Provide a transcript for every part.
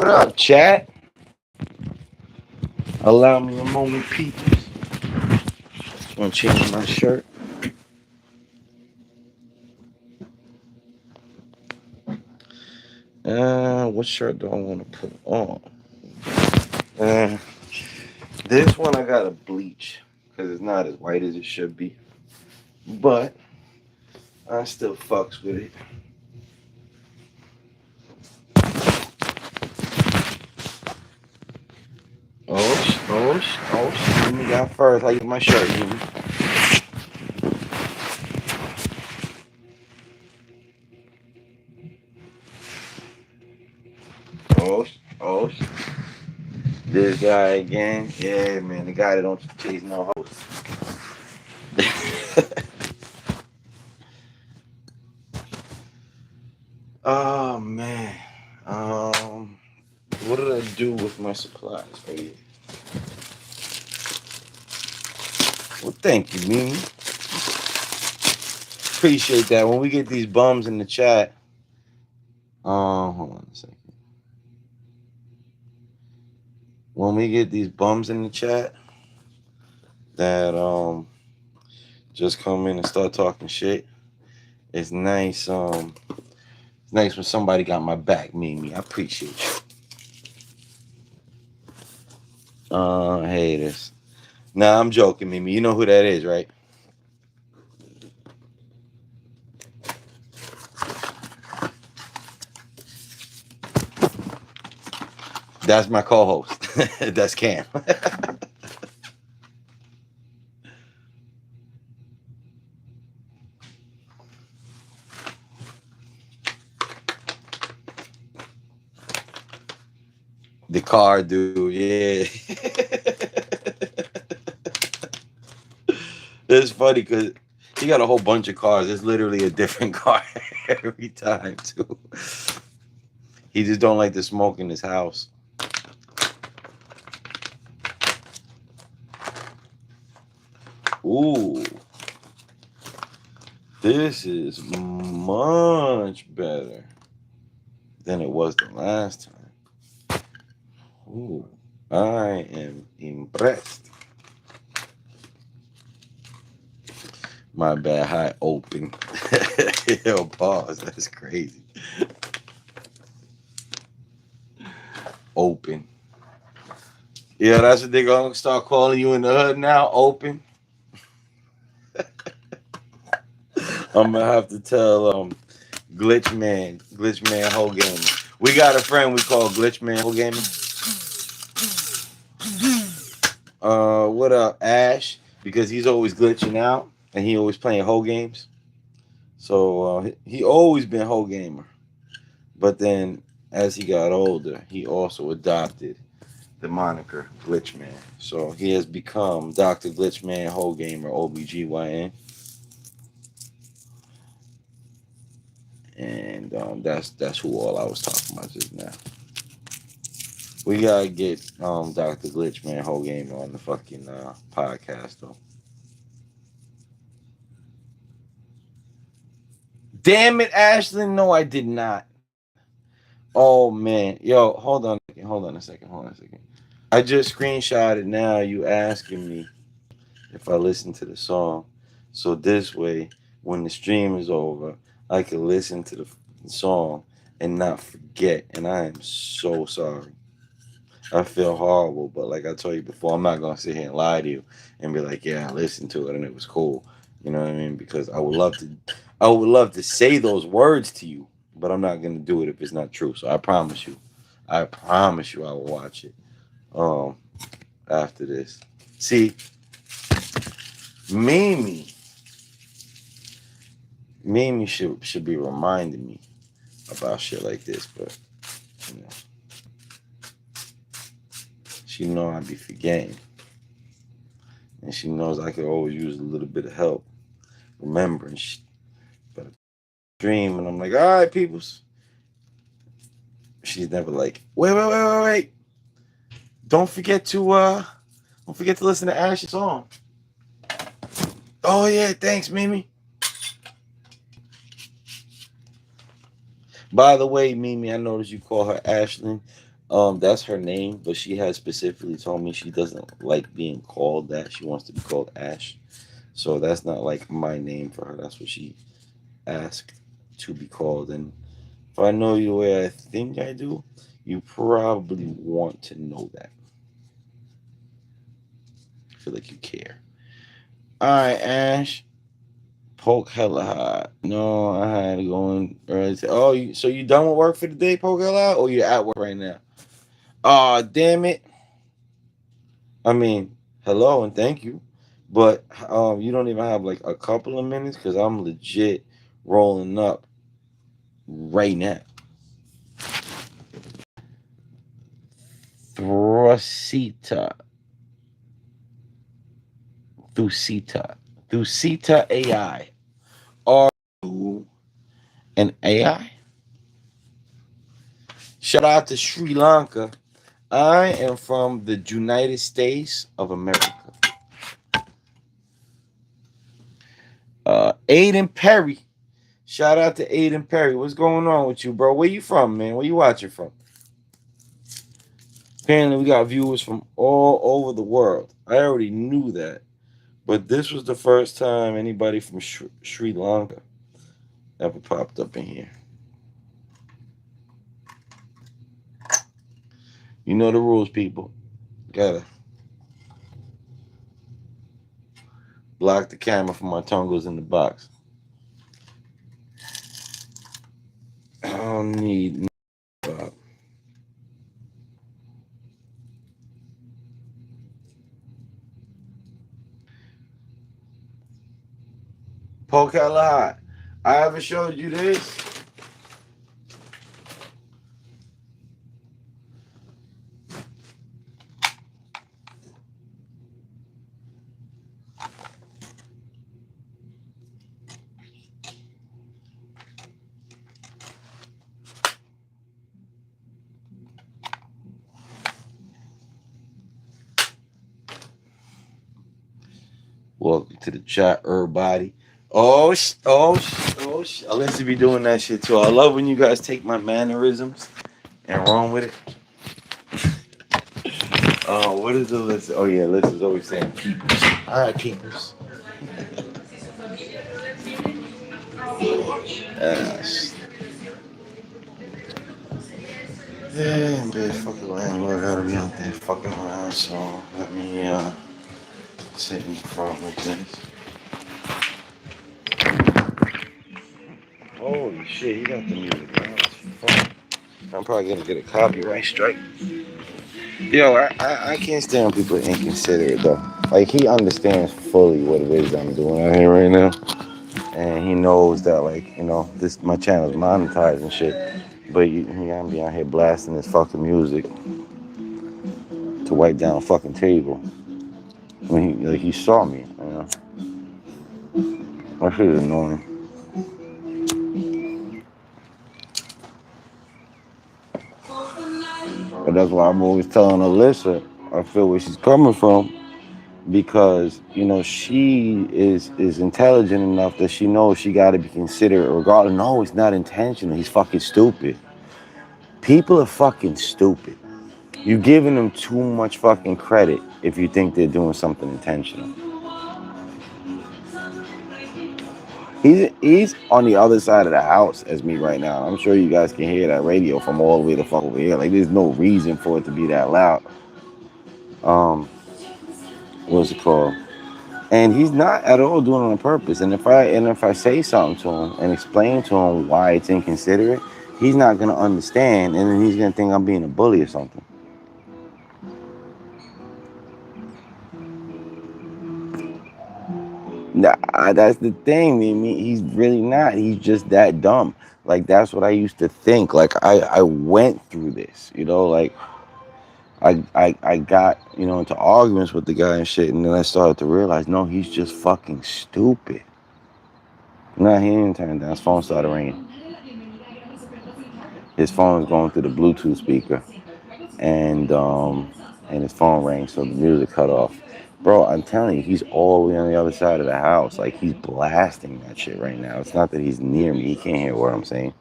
What up, chat? Allow me a moment, people. Just want to change my shirt. What shirt do I want to put on? Uh, this one I gotta bleach because it's not as white as it should be, but I still fucks with it. Oh, me got first. How you get my shirt, Jimmy? Oh, oh, this guy again. Yeah, man, the guy that don't chase no hoes. Oh man. Um, what did I do with my supplies for you? Well, thank you, Mimi. Appreciate that. When we get these bums in the chat, hold on a second. When we get these bums in the chat that just come in and start talking shit, it's nice. It's nice when somebody got my back, Mimi. I appreciate you. Haters. Nah, I'm joking, Mimi. You know who that is, right? That's my co-host. That's Cam. The car dude, yeah. It's funny because he got a whole bunch of cars. It's literally a different car every time, too. He just don't like to smoke in his house. Ooh. This is much better than it was the last time. Ooh. I am impressed. My bad. Hi, open. Yo, pause. That's crazy. Open. Yeah, that's what they're gonna start calling you in the hood now. Open. I'm gonna have to tell Glitch Man Hogan. We got a friend we call Glitch Man Hogan. What up, Ash? Because he's always glitching out and he always playing hoe games. So he always been hoe gamer. But then as he got older, he also adopted the moniker Glitch Man. So he has become Dr. Glitch Man Hoe Gamer OBGYN. And that's who all I was talking about just now. We gotta get Dr. Glitchman Whole Game on the fucking podcast though. Damn it, Ashlyn! No, I did not. Oh man, yo, hold on a second. I just screenshotted now. You asking me if I listen to the song, so this way, when the stream is over, I can listen to the song and not forget. And I am so sorry. I feel horrible, but like I told you before, I'm not gonna sit here and lie to you and be like, yeah, I listened to it and it was cool. You know what I mean? Because I would love to say those words to you, but I'm not gonna do it if it's not true. So I promise you, I will watch it. Um, After this, see, Mimi, Mimi should be reminding me about shit like this, but you know, she know I be forgetting. And she knows I could always use a little bit of help remembering. But I dream, and I'm like, all right, peoples. She's never like, wait. Don't forget to listen to Ash's song. Oh yeah, thanks, Mimi. By the way, Mimi, I noticed you call her Ashlyn. That's her name, but she has specifically told me she doesn't like being called that. She wants to be called Ash. So that's not like my name for her. That's what she asked to be called. And if I know you the way I think I do, you probably want to know that. I feel like you care. All right, Ash. Poke hella hot. No, I had to go in early. Oh, so you done with work for the day, Poke hella hot, or you at work right now? Oh, damn it. I mean, hello and thank you, but you don't even have like a couple of minutes because I'm legit rolling up right now. Thrusita, Thusita, Thusita AI. Are you an AI? Shout out to Sri Lanka. I am from the United States of America. Aiden Perry. Shout out to Aiden Perry. What's going on with you, bro? Where you from, man? Where you watching from? Apparently, we got viewers from all over the world. I already knew that, but this was the first time anybody from Sri Lanka ever popped up in here. You know the rules, people. Gotta block the camera from my tongue goes in the box. I don't need. Poke hella hot. I ever showed you this? Welcome to the chat, everybody. Alyssa be doing that shit too. I love when you guys take my mannerisms and run with it. What is Alyssa? Oh yeah, Alyssa's always saying peepers. All right, peepers. Yes. Yeah, bitch, fucking landlord gotta be out there fucking around. So let me sit in front with this. Holy shit, you got the music loud as fuck. I'm probably gonna get a copyright strike. Yo, I can't stand when people are inconsiderate though. Like he understands fully what it is I'm doing out here right now, and he knows that like this my channel is monetized and shit. But he gotta be out here blasting his fucking music to wipe down a fucking table when he saw me. That shit is annoying. But that's why I'm always telling Alyssa I feel where she's coming from because she is intelligent enough that she knows she got to be considerate regardless. No, it's not intentional. He's fucking stupid. People are fucking stupid. You're giving them too much fucking credit if you think they're doing something intentional. He's on the other side of the house as me right now. I'm sure you guys can hear that radio from all the way the fuck over here. Like there's no reason for it to be that loud. What's it called? And he's not at all doing it on purpose. And if I say something to him and explain to him why it's inconsiderate, he's not gonna understand, and then he's gonna think I'm being a bully or something. Nah, that's the thing. I mean, he's really not. He's just that dumb. Like that's what I used to think. Like I went through this. Like I got into arguments with the guy and shit, and then I started to realize, no, he's just fucking stupid. Nah, he didn't turn it down. His phone started ringing. His phone was going through the Bluetooth speaker, and his phone rang, so the music cut off. Bro, I'm telling you, he's all the way on the other side of the house. Like he's blasting that shit right now. It's not that he's near me; he can't hear what I'm saying.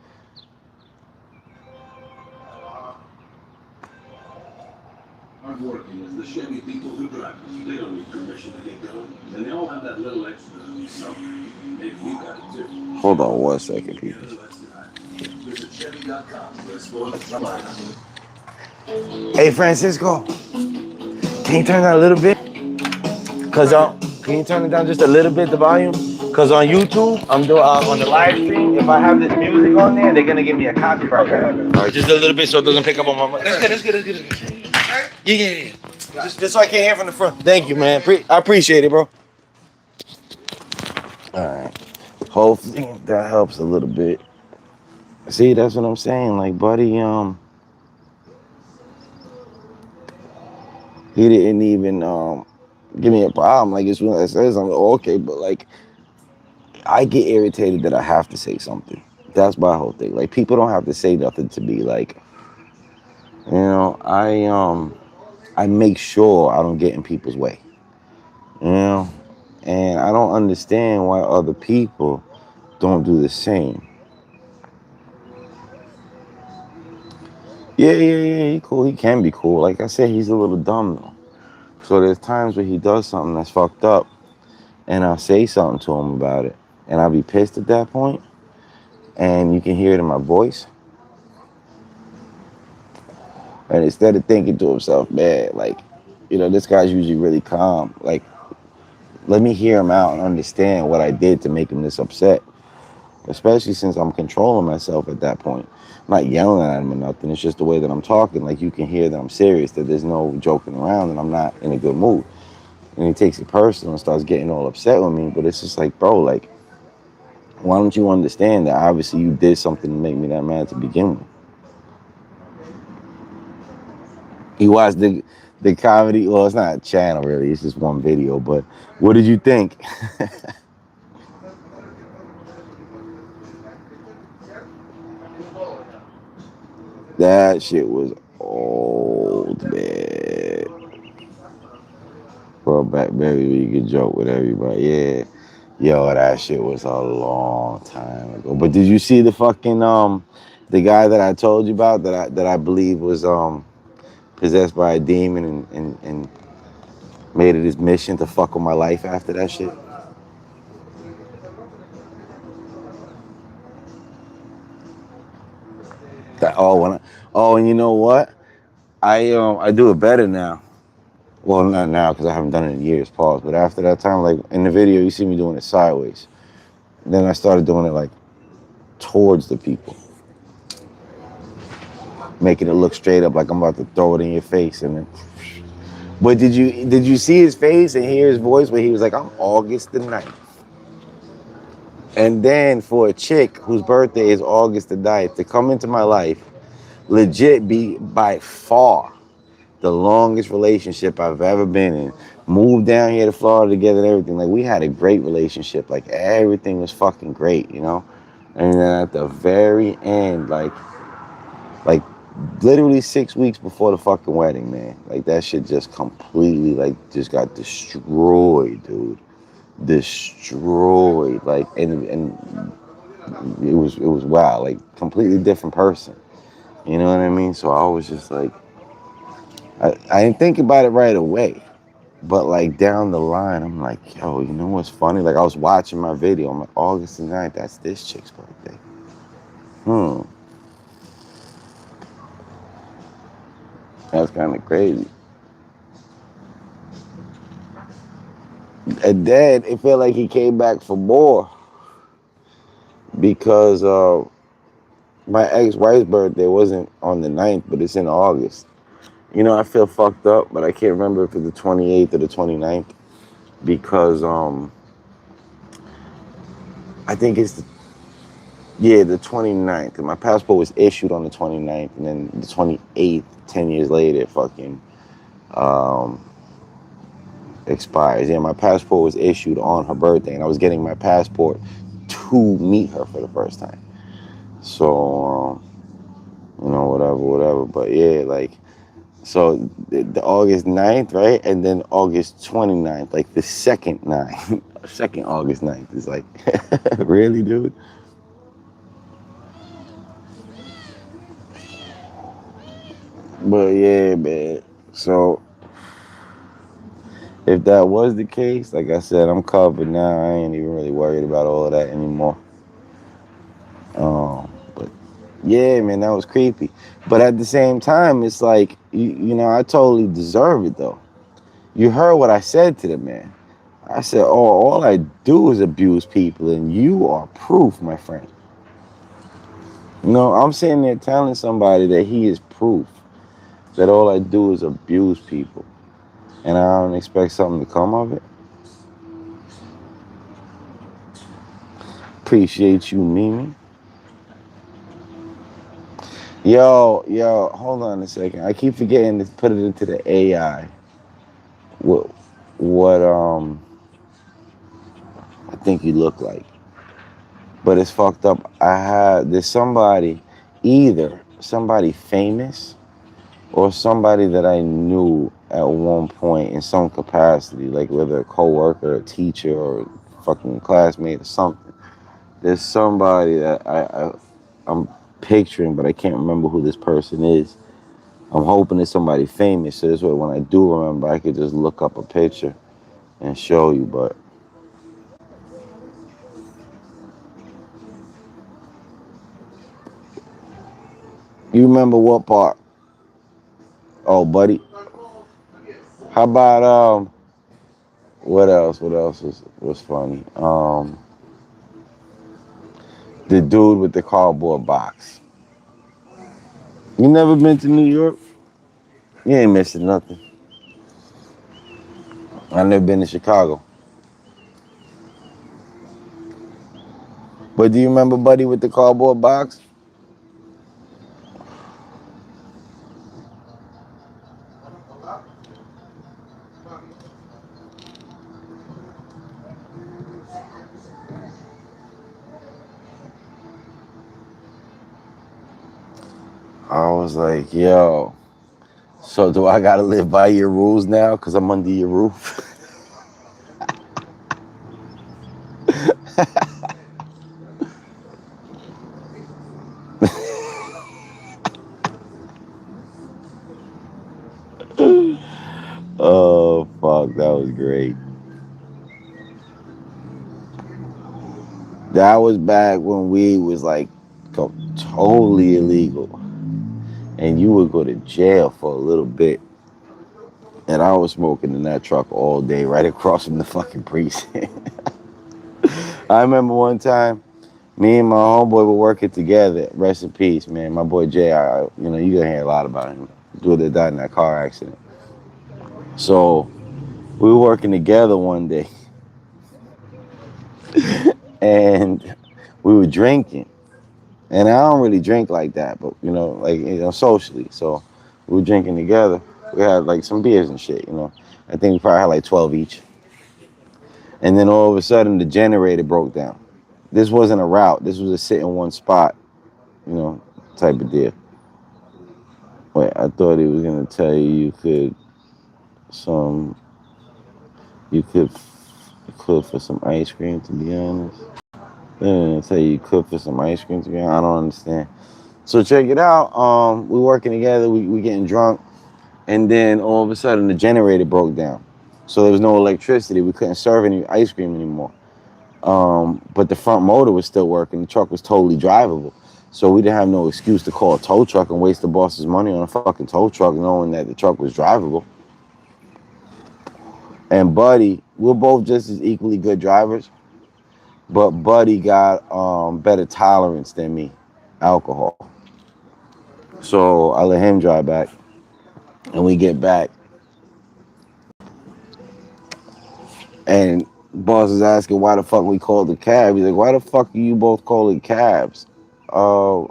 Hold on 1 second, people. Hey, Francisco, can you turn that a little bit? Cause can you turn it down just a little bit, the volume? Cause on YouTube, I'm doing on the live stream. If I have this music on there, they're gonna give me a copyright. All right, just a little bit so it doesn't pick up on my mic. That's good. That's good. That's good. That's good. Yeah. Just so I can't hear from the front. Thank you, man. I appreciate it, bro. All right. Hopefully that helps a little bit. See, that's what I'm saying. Like, buddy, he didn't even give me a problem. Like, it's when it says I'm okay, but like, I get irritated that I have to say something. That's my whole thing. Like, people don't have to say nothing to me. Like, I make sure I don't get in people's way. You know, and I don't understand why other people don't do the same. Yeah. He cool. He can be cool. Like I said, he's a little dumb though. So there's times where he does something that's fucked up, and I'll say something to him about it, and I'll be pissed at that point, and you can hear it in my voice. And instead of thinking to himself, man, like, this guy's usually really calm. Like, let me hear him out and understand what I did to make him this upset. Especially since I'm controlling myself at that point. I'm not yelling at him or nothing. It's just the way that I'm talking. Like, you can hear that I'm serious, that there's no joking around, and I'm not in a good mood. And he takes it personal and starts getting all upset with me. But it's just like, bro, like, why don't you understand that obviously you did something to make me that mad to begin with? He watched the comedy. Well, it's not a channel really. It's just one video. But what did you think? That shit was old, man. Bro, back baby, we could joke with everybody. Yeah. Yo, that shit was a long time ago. But did you see the fucking the guy that I told you about that I believe was possessed by a demon and made it his mission to fuck with my life after that shit? And you know what? I do it better now. Well, not now because I haven't done it in years, pause. But after that time, like in the video, you see me doing it sideways. Then I started doing it like towards the people, making it look straight up like I'm about to throw it in your face. And then, but did you see his face and hear his voice where he was like, "I'm August the 9th." And then for a chick whose birthday is August the 9th to come into my life, legit be by far the longest relationship I've ever been in. Moved down here to Florida together and everything. Like, we had a great relationship. Like, everything was fucking great, And then at the very end, like literally 6 weeks before the fucking wedding, man. Like, that shit just completely, like, just got destroyed, dude. Destroyed. Like, and it was wow. Like, completely different person. You know what I mean? So I was just like, I didn't think about it right away. But like down the line, I'm like, yo, you know what's funny? Like, I was watching my video. I'm like, August the 9th, that's this chick's birthday. That's kind of crazy. And then it felt like he came back for more because my ex-wife's birthday wasn't on the 9th, but it's in August. I feel fucked up, but I can't remember if it's the 28th or the 29th because I think it's the 29th. My passport was issued on the 29th, and then the 28th, 10 years later, it fucking expires. Yeah, my passport was issued on her birthday, and I was getting my passport to meet her for the first time. So, whatever. But yeah, like, so the August 9th, right? And then August 29th, like the second August 9th is like, really, dude? But yeah, man. So If that was the case, like I said, I'm covered now. I ain't even really worried about all of that anymore. But yeah, man, that was creepy. But at the same time, it's like you know, I totally deserve it though. You heard what I said to the man. I said, "Oh, all I do is abuse people, and you are proof, my friend." You know, I'm sitting there telling somebody that he is proof that all I do is abuse people, and I don't expect something to come of it. Appreciate you, Mimi. Yo, hold on a second. I keep forgetting to put it into the AI. What, what I think you look like. But it's fucked up. There's somebody, either somebody famous or somebody that I knew at one point in some capacity, like whether a coworker, a teacher, or a fucking classmate or something. There's somebody that I'm picturing, but I can't remember who this person is. I'm hoping it's somebody famous, so this way when I do remember, I could just look up a picture and show you. But you remember what part? Oh, buddy. How about what else? What else was funny? The dude with the cardboard box. You never been to New York? You ain't missing nothing. I never been to Chicago. But do you remember Buddy with the cardboard box? I was like, yo, so do I gotta live by your rules now because I'm under your roof? Oh, fuck, that was great. That was back when weed was like totally illegal. And you would go to jail for a little bit. And I was smoking in that truck all day, right across from the fucking precinct. I remember one time, me and my homeboy were working together. Rest in peace, man. My boy Jay, you know, you're gonna hear a lot about him. Dude that died in that car accident. So we were working together one day, and we were drinking. And I don't really drink like that, but you know, like socially. So we were drinking together. We had like some beers and shit, you know. I think we probably had like 12 each. And then all of a sudden, the generator broke down. This wasn't a route. This was a sit in one spot, you know, type of deal. Wait, I thought he was gonna tell some you could for some ice cream. To be honest, then tell you could for some ice cream. To be honest, I don't understand. So check it out. We working together. We getting drunk, and then all of a sudden the generator broke down. So there was no electricity. We couldn't serve any ice cream anymore. But the front motor was still working. The truck was totally drivable. So we didn't have no excuse to call a tow truck and waste the boss's money on a fucking tow truck, knowing that the truck was drivable. And Buddy, we're both just as equally good drivers, but Buddy got better tolerance than me, alcohol. So I let him drive back, and we get back, and boss is asking why the fuck we called the cab. He's like, why the fuck are you both calling cabs? Uh,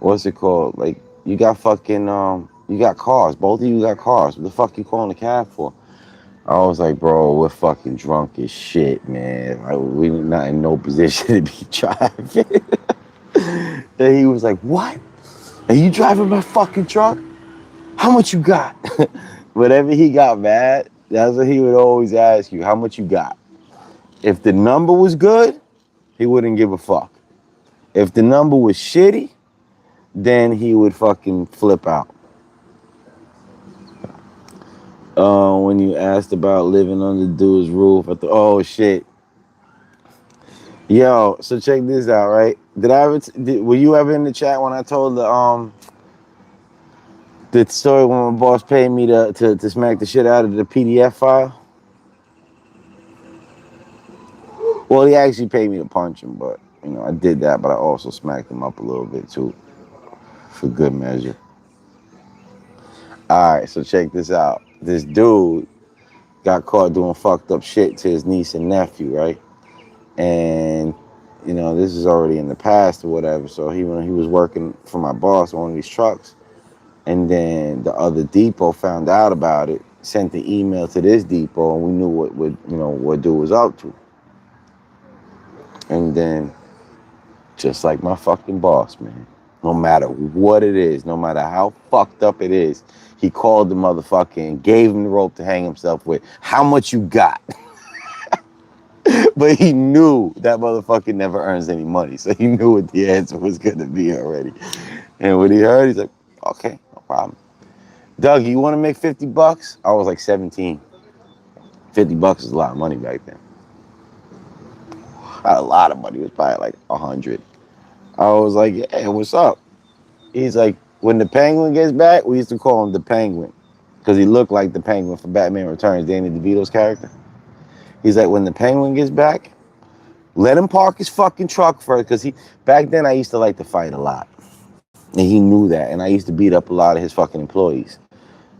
what's it called? Like, you got fucking you got cars. Both of you got cars. What the fuck you calling a cab for? I was like, bro, we're fucking drunk as shit, man. Like, we're not in no position to be driving. And he was like, what? Are you driving my fucking truck? How much you got? Whenever he got mad, that's what he would always ask you, how much you got? If the number was good, he wouldn't give a fuck. If the number was shitty, then he would fucking flip out. When you asked about living under dude's roof, I thought, oh shit, yo. So check this out, right? Did I ever? Were you ever in the chat when I told the story when my boss paid me to smack the shit out of the PDF file? Well, he actually paid me to punch him, but I did that, but I also smacked him up a little bit too, for good measure. All right, so check this out. This dude got caught doing fucked up shit to his niece and nephew, right? And this is already in the past or whatever. So when he was working for my boss on one of these trucks, and then the other depot found out about it, sent the email to this depot, and we knew what dude was up to. And then, just like my fucking boss, man, no matter what it is, no matter how fucked up it is, he called the motherfucker and gave him the rope to hang himself with. How much you got? But he knew that motherfucker never earns any money, so he knew what the answer was gonna be already. And when he heard, he's like, okay, no problem. Doug, you wanna make 50 bucks? I was like 17. 50 bucks is a lot of money back then. Not a lot of money, it was probably like 100. I was like, yeah, what's up? He's like, when the penguin gets back, we used to call him the penguin, because he looked like the penguin from Batman Returns, Danny DeVito's character. He's like, when the penguin gets back, let him park his fucking truck first, because back then I used to like to fight a lot. And he knew that, and I used to beat up a lot of his fucking employees.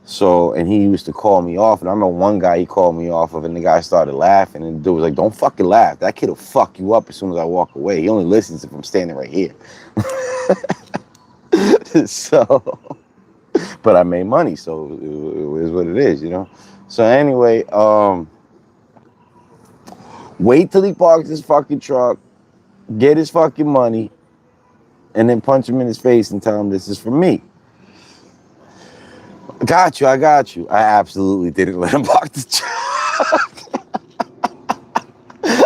So, and he used to call me off, and I remember one guy he called me off of, and the guy started laughing, and the dude was like, don't fucking laugh. That kid will fuck you up as soon as I walk away. He only listens if I'm standing right here. So, but I made money, so it is what it is, So anyway, wait till he parks his fucking truck, get his fucking money, and then punch him in his face and tell him this is for me. I got you. I absolutely didn't let him park the truck.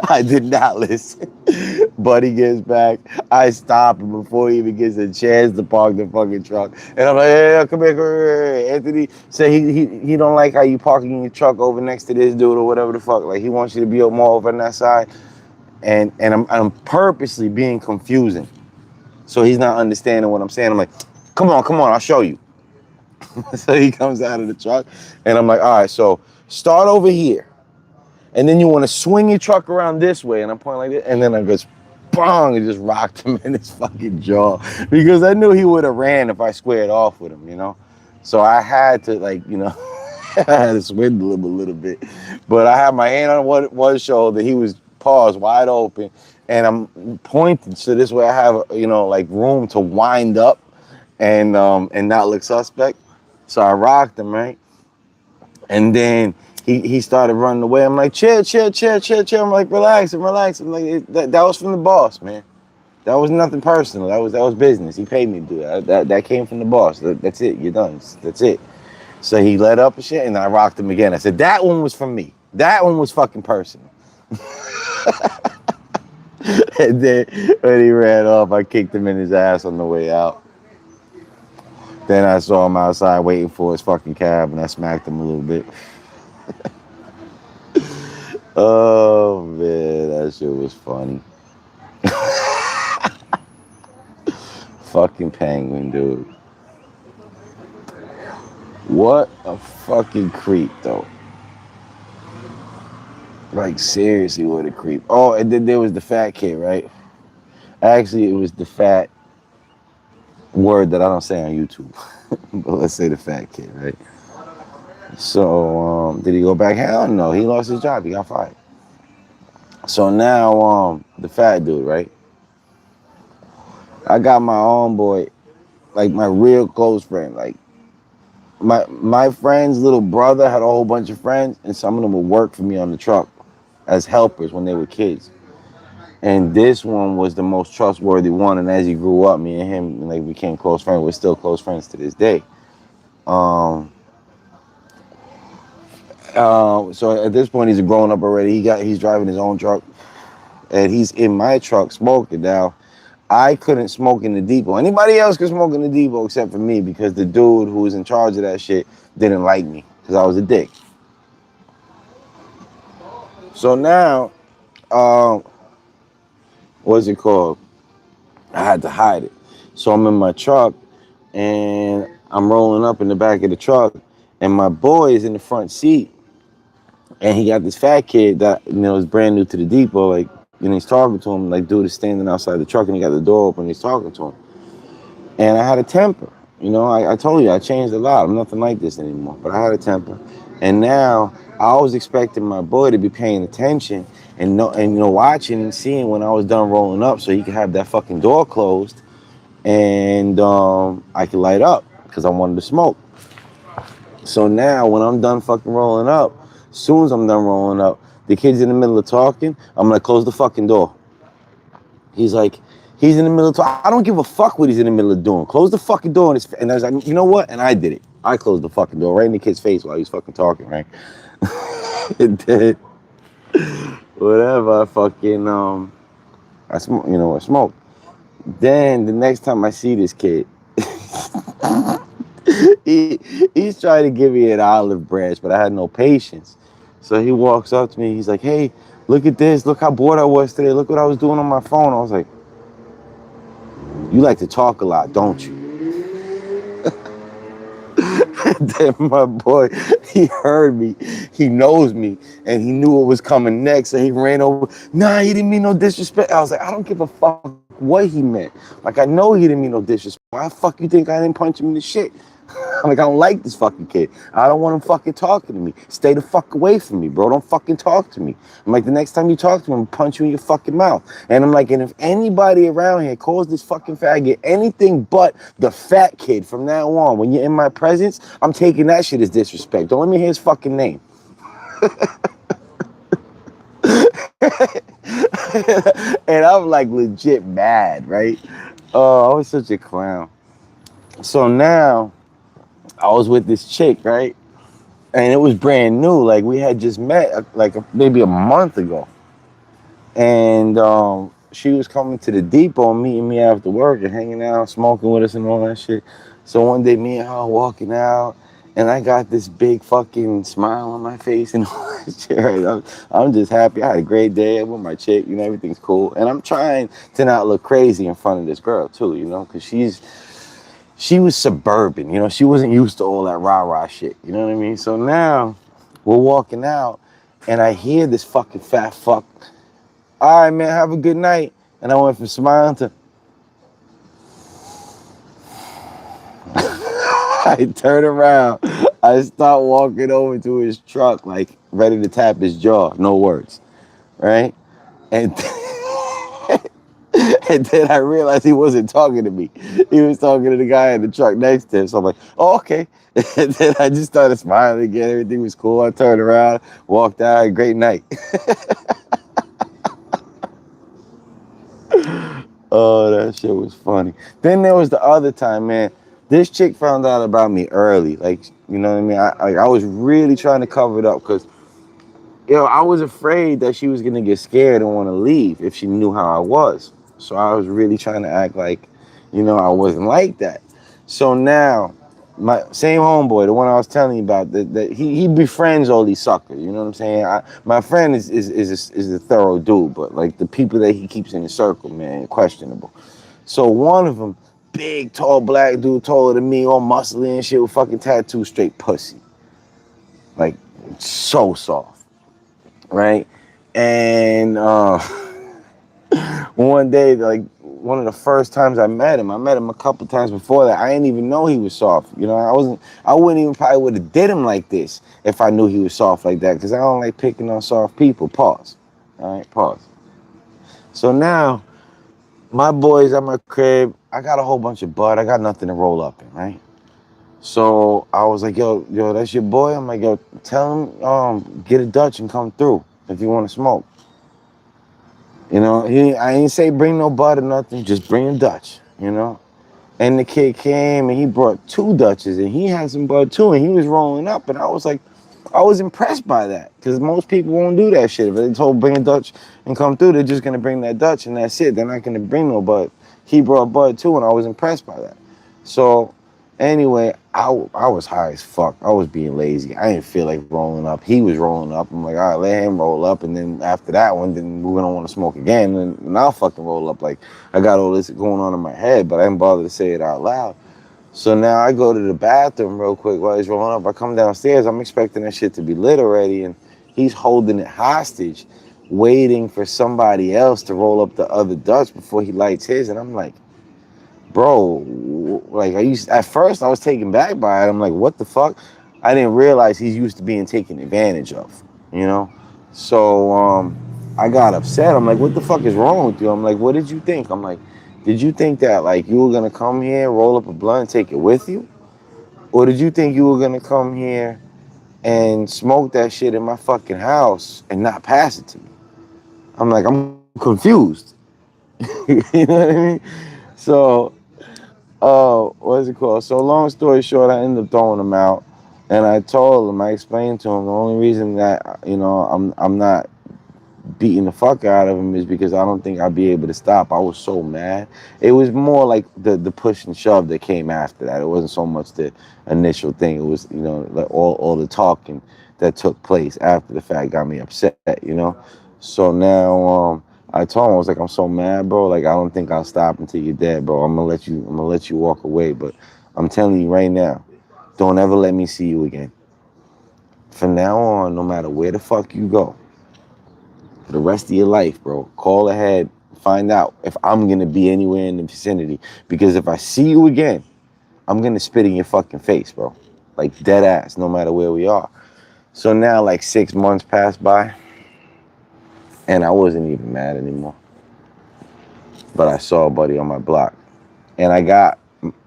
I did not listen. Buddy gets back. I stop him before he even gets a chance to park the fucking truck. And I'm like, hey, come here. Anthony said he don't like how you parking your truck over next to this dude or whatever the fuck. Like, he wants you to be more over on that side. And I'm purposely being confusing, so he's not understanding what I'm saying. I'm like, come on, I'll show you. So he comes out of the truck, and I'm like, all right, so start over here. And then you want to swing your truck around this way, and I'm pointing like this, and then I just bong, and just rocked him in his fucking jaw, because I knew he would have ran if I squared off with him, So I had to, I had to swindle him a little bit, but I had my hand on one shoulder. He was paws wide open, and I'm pointing, so this way I have room to wind up and not look suspect. So I rocked him, right, and then he started running away. I'm like, chill. I'm like, relax. I'm like, that was from the boss, man. That was nothing personal. That was business. He paid me to do that. That came from the boss. That's it. You're done. That's it. So he let up and shit, and I rocked him again. I said, that one was from me. That one was fucking personal. And then when he ran off, I kicked him in his ass on the way out. Then I saw him outside waiting for his fucking cab, and I smacked him a little bit. Oh, man, that shit was funny. Fucking penguin, dude. What a fucking creep, though. Like, seriously, what a creep. Oh, and then there was the fat kid, right? Actually, it was the fat word that I don't say on YouTube. But let's say the fat kid, right? So, did he go back? Hell no. He lost his job. He got fired. So now, the fat dude, right? I got my own boy, like my real close friend. Like, my friend's little brother had a whole bunch of friends, and some of them would work for me on the truck as helpers when they were kids. And this one was the most trustworthy one. And as he grew up, me and him became close friends. We're still close friends to this day. So at this point, he's a grown up already. He's driving his own truck, and he's in my truck smoking. Now, I couldn't smoke in the depot. Anybody else could smoke in the depot except for me, because the dude who was in charge of that shit didn't like me. because I was a dick. So now, um, what's it called? I had to hide it. So I'm in my truck and I'm rolling up in the back of the truck, and my boy is in the front seat, and he got this fat kid that is brand new to the depot. Like, he's talking to him. Like, dude is standing outside the truck, and he got the door open. And he's talking to him, and I had a temper. I told you I changed a lot. I'm nothing like this anymore. But I had a temper, and now I was expecting my boy to be paying attention and watching and seeing when I was done rolling up, so he could have that fucking door closed, and I could light up because I wanted to smoke. So now when I'm done fucking rolling up, as soon as I'm done rolling up, the kid's in the middle of talking, I'm gonna close the fucking door. He's like, he's in the middle of talking. I don't give a fuck what he's in the middle of doing. Close the fucking door and I was like, you know what? And I did it. I closed the fucking door right in the kid's face while he was fucking talking, right? And then whatever, I fucking I smoke, I smoke. Then the next time I see this kid, he's trying to give me an olive branch, but I had no patience. So he walks up to me. He's like, "Hey, look at this. Look how bored I was today. Look what I was doing on my phone." I was like, "You like to talk a lot, don't you?" And then my boy, he heard me. He knows me, and he knew what was coming next. So he ran over. Nah, he didn't mean no disrespect. I was like, I don't give a fuck what he meant. Like, I know he didn't mean no disrespect. Why the fuck you think I didn't punch him in the shit? I'm like, I don't like this fucking kid. I don't want him fucking talking to me. Stay the fuck away from me, bro. Don't fucking talk to me. I'm like, the next time you talk to him, I'll punch you in your fucking mouth. And I'm like, and if anybody around here calls this fucking faggot anything but the fat kid from now on, when you're in my presence, I'm taking that shit as disrespect. Don't let me hear his fucking name. And I'm like legit mad, right? Oh, I was such a clown. So now I was with this chick, right? And it was brand new. Like, we had just met maybe a month ago. And she was coming to the depot and meeting me after work and hanging out, smoking with us and all that shit. So one day me and her walking out, and I got this big fucking smile on my face and all that shit. Right? I'm just happy. I had a great day with my chick. Everything's cool. And I'm trying to not look crazy in front of this girl too, because she was suburban, she wasn't used to all that rah-rah shit, you know what I mean? So now we're walking out and I hear this fucking fat fuck, all right, man, have a good night. And I went from smiling to, I turn around, I start walking over to his truck, like ready to tap his jaw, no words, right? And and then I realized he wasn't talking to me. He was talking to the guy in the truck next to him. So I'm like, oh, okay. And then I just started smiling again. Everything was cool. I turned around, walked out. Great night. Oh, that shit was funny. Then there was the other time, man. This chick found out about me early. Like, you know what I mean? I was really trying to cover it up because, I was afraid that she was going to get scared and want to leave if she knew how I was. So I was really trying to act like, I wasn't like that. So now, my same homeboy, the one I was telling you about, that he befriends all these suckers. You know what I'm saying? My friend is a thorough dude, but like the people that he keeps in his circle, man, questionable. So one of them, big, tall, black dude, taller than me, all muscly and shit, with fucking tattoos, straight pussy, like so soft. Right? And one day, like one of the first times I met him a couple times before that. I didn't even know he was soft. I wouldn't even probably would have did him like this if I knew he was soft like that, because I don't like picking on soft people. Pause. All right, pause. So now, my boys at my crib, I got a whole bunch of bud. I got nothing to roll up in, right? So I was like, yo, that's your boy? I'm like, yo, tell him, get a Dutch and come through if you want to smoke. I ain't say bring no bud or nothing, just bring a Dutch, And the kid came and he brought 2 Dutches and he had some bud too, and he was rolling up, and I was impressed by that, because most people won't do that shit. If they told bring a Dutch and come through, they're just gonna bring that Dutch and that's it. They're not gonna bring no bud. He brought bud too, and I was impressed by that. So Anyway, I was high as fuck. I was being lazy. I didn't feel like rolling up. He was rolling up. I'm like, all right, let him roll up. And then after that one, then we don't want to smoke again. And I'll fucking roll up. Like, I got all this going on in my head, but I didn't bother to say it out loud. So now I go to the bathroom real quick while he's rolling up. I come downstairs. I'm expecting that shit to be lit already. And he's holding it hostage, waiting for somebody else to roll up the other Dutch before he lights his. And I'm like, bro, like at first I was taken back by it. I'm like, what the fuck? I didn't realize he's used to being taken advantage of, you know? So I got upset. I'm like, what the fuck is wrong with you? I'm like, what did you think? I'm like, did you think that like you were gonna come here, roll up a blunt, and take it with you? Or did you think you were gonna come here and smoke that shit in my fucking house and not pass it to me? I'm like, I'm confused. You know what I mean? So what's it called? So long story short, I ended up throwing him out, and I told him, I explained to him the only reason that I'm not beating the fuck out of him is because I don't think I'd be able to stop. I was so mad. It was more like the push and shove that came after that. It wasn't so much the initial thing. It was like all the talking that took place after the fact got me upset. So now I told him, I was like, I'm so mad, bro. Like, I don't think I'll stop until you're dead, bro. I'm gonna let you walk away, but I'm telling you right now, don't ever let me see you again. From now on, no matter where the fuck you go, for the rest of your life, bro, call ahead, find out if I'm gonna be anywhere in the vicinity. Because if I see you again, I'm gonna spit in your fucking face, bro. Like dead ass, no matter where we are. So now, like 6 months passed by, and I wasn't even mad anymore. But I saw a buddy on my block, and I got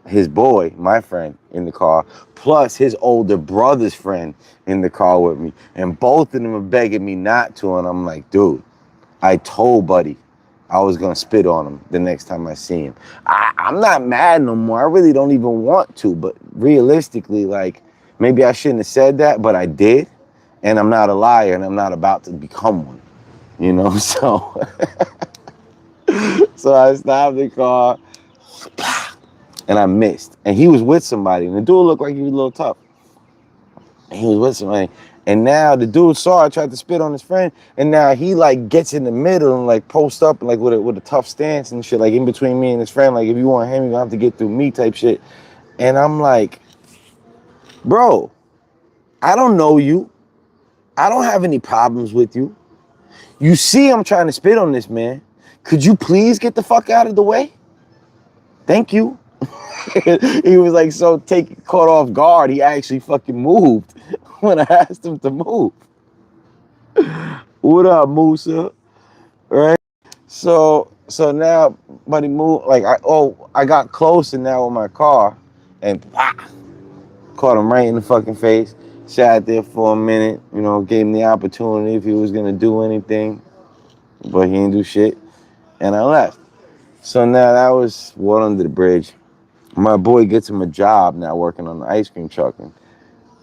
his boy, my friend, in the car, plus his older brother's friend in the car with me. And both of them are begging me not to. And I'm like, dude, I told Buddy I was going to spit on him the next time I see him. I'm not mad no more. I really don't even want to. But realistically, like, maybe I shouldn't have said that, but I did. And I'm not a liar, and I'm not about to become one. So so I stopped the car, and I missed. And he was with somebody, and the dude looked like he was a little tough. And he was with somebody. And now the dude saw I tried to spit on his friend, and now he like gets in the middle and like posts up like with a tough stance and shit, like in between me and his friend. Like, if you want him, you're gonna have to get through me type shit. And I'm like, bro, I don't know you. I don't have any problems with you. You see I'm trying to spit on this man. Could you please get the fuck out of the way? Thank you. He was like so caught off guard. He actually fucking moved when I asked him to move. What up, Musa? Right? So now, buddy, moved. Like I got closer now with my car, and caught him right in the fucking face. Sat there for a minute, gave him the opportunity if he was gonna do anything, but he didn't do shit, and I left. So now that was water under the bridge. My boy gets him a job now working on the ice cream truck, and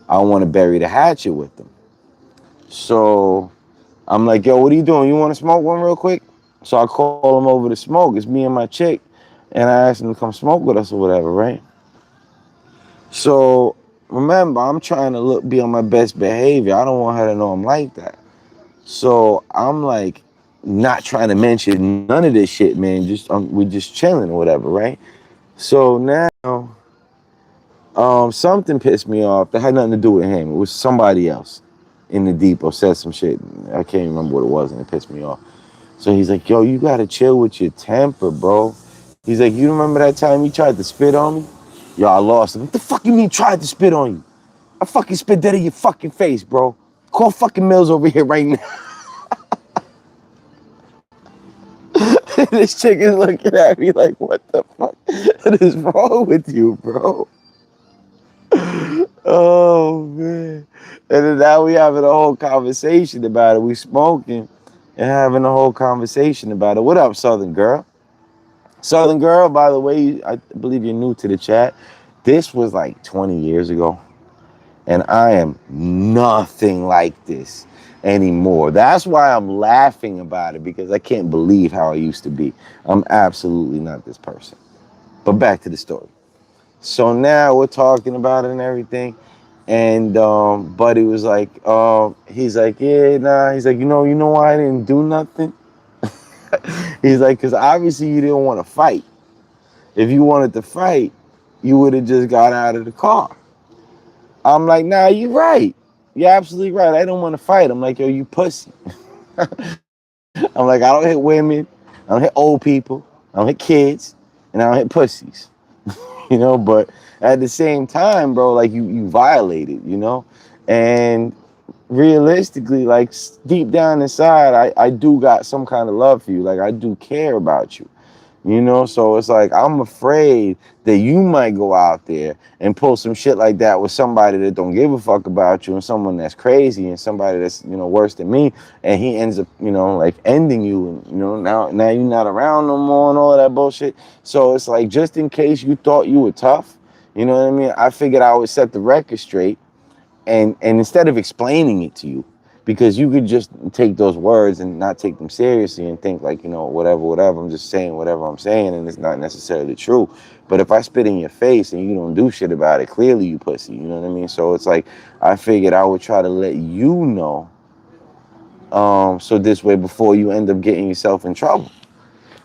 I want to bury the hatchet with him. So I'm like, yo, what are you doing? You want to smoke one real quick? So I call him over to smoke. It's me and my chick, and I asked him to come smoke with us or whatever, right? So remember, I'm trying to be on my best behavior. I don't want her to know I'm like that. So I'm like, not trying to mention none of this shit, man. We're just chilling or whatever, right? So now, something pissed me off that had nothing to do with him. It was somebody else in the depot said some shit. I can't remember what it was, and it pissed me off. So he's like, yo, you gotta chill with your temper, bro. He's like, you remember that time you tried to spit on me? Yo, I lost him. What the fuck you mean tried to spit on you? I fucking spit dead in your fucking face, bro. Call fucking Mills over here right now. This chick is looking at me like, what the fuck? What is wrong with you, bro? Oh, man. And then now we having a whole conversation about it. We smoking and having a whole conversation about it. What up, Southern girl? Southern girl, by the way, I believe you're new to the chat. This was like 20 years ago. And I am nothing like this anymore. That's why I'm laughing about it, because I can't believe how I used to be. I'm absolutely not this person. But back to the story. So now we're talking about it and everything. And Buddy was like, he's like, yeah, nah. He's like, you know why I didn't do nothing? He's like, because obviously you didn't want to fight. If you wanted to fight, you would have just got out of the car. I'm like, nah, you right. You're absolutely right. I don't want to fight. I'm like, yo, you pussy. I'm like, I don't hit women. I don't hit old people. I don't hit kids. And I don't hit pussies. But at the same time, bro, like you violated, and realistically, like deep down inside, I do got some kind of love for you. Like I do care about you. So it's like I'm afraid that you might go out there and pull some shit like that with somebody that don't give a fuck about you, and someone that's crazy, and somebody that's worse than me, and he ends up like ending you, and now you're not around no more and all of that bullshit. So it's like, just in case you thought you were tough, you know what I mean, I figured I would set the record straight, and instead of explaining it to you, because you could just take those words and not take them seriously and think like, whatever, I'm just saying whatever I'm saying, and it's not necessarily true. But if I spit in your face and you don't do shit about it, clearly you pussy, you know what I mean? So it's like, I figured I would try to let you know, so this way, before you end up getting yourself in trouble.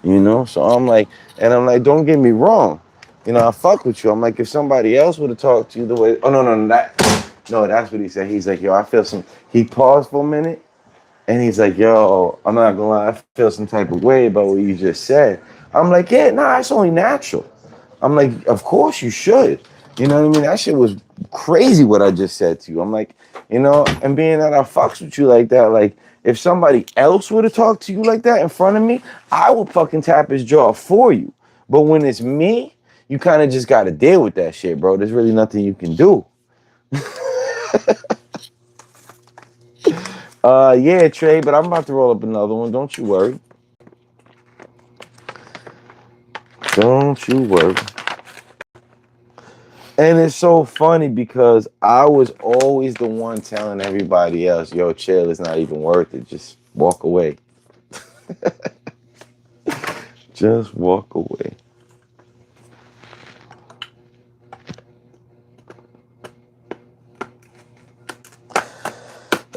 So I'm like, don't get me wrong, I fuck with you. I'm like, if somebody else would have talked to you the way, oh, no, no, no, that's what he said. He's like, yo, I feel some, he paused for a minute, and he's like, yo, I'm not gonna lie, I feel some type of way about what you just said. I'm like, yeah, nah, it's only natural. I'm like, of course you should. You know what I mean? That shit was crazy what I just said to you. I'm like, and being that I fucks with you like that, like, if somebody else would have talked to you like that in front of me, I would fucking tap his jaw for you. But when it's me, you kind of just got to deal with that shit, bro. There's really nothing you can do. Yeah, Trey, but I'm about to roll up another one. Don't you worry. Don't you worry. And it's so funny because I was always the one telling everybody else, yo, chill, it's not even worth it. Just walk away. Just walk away.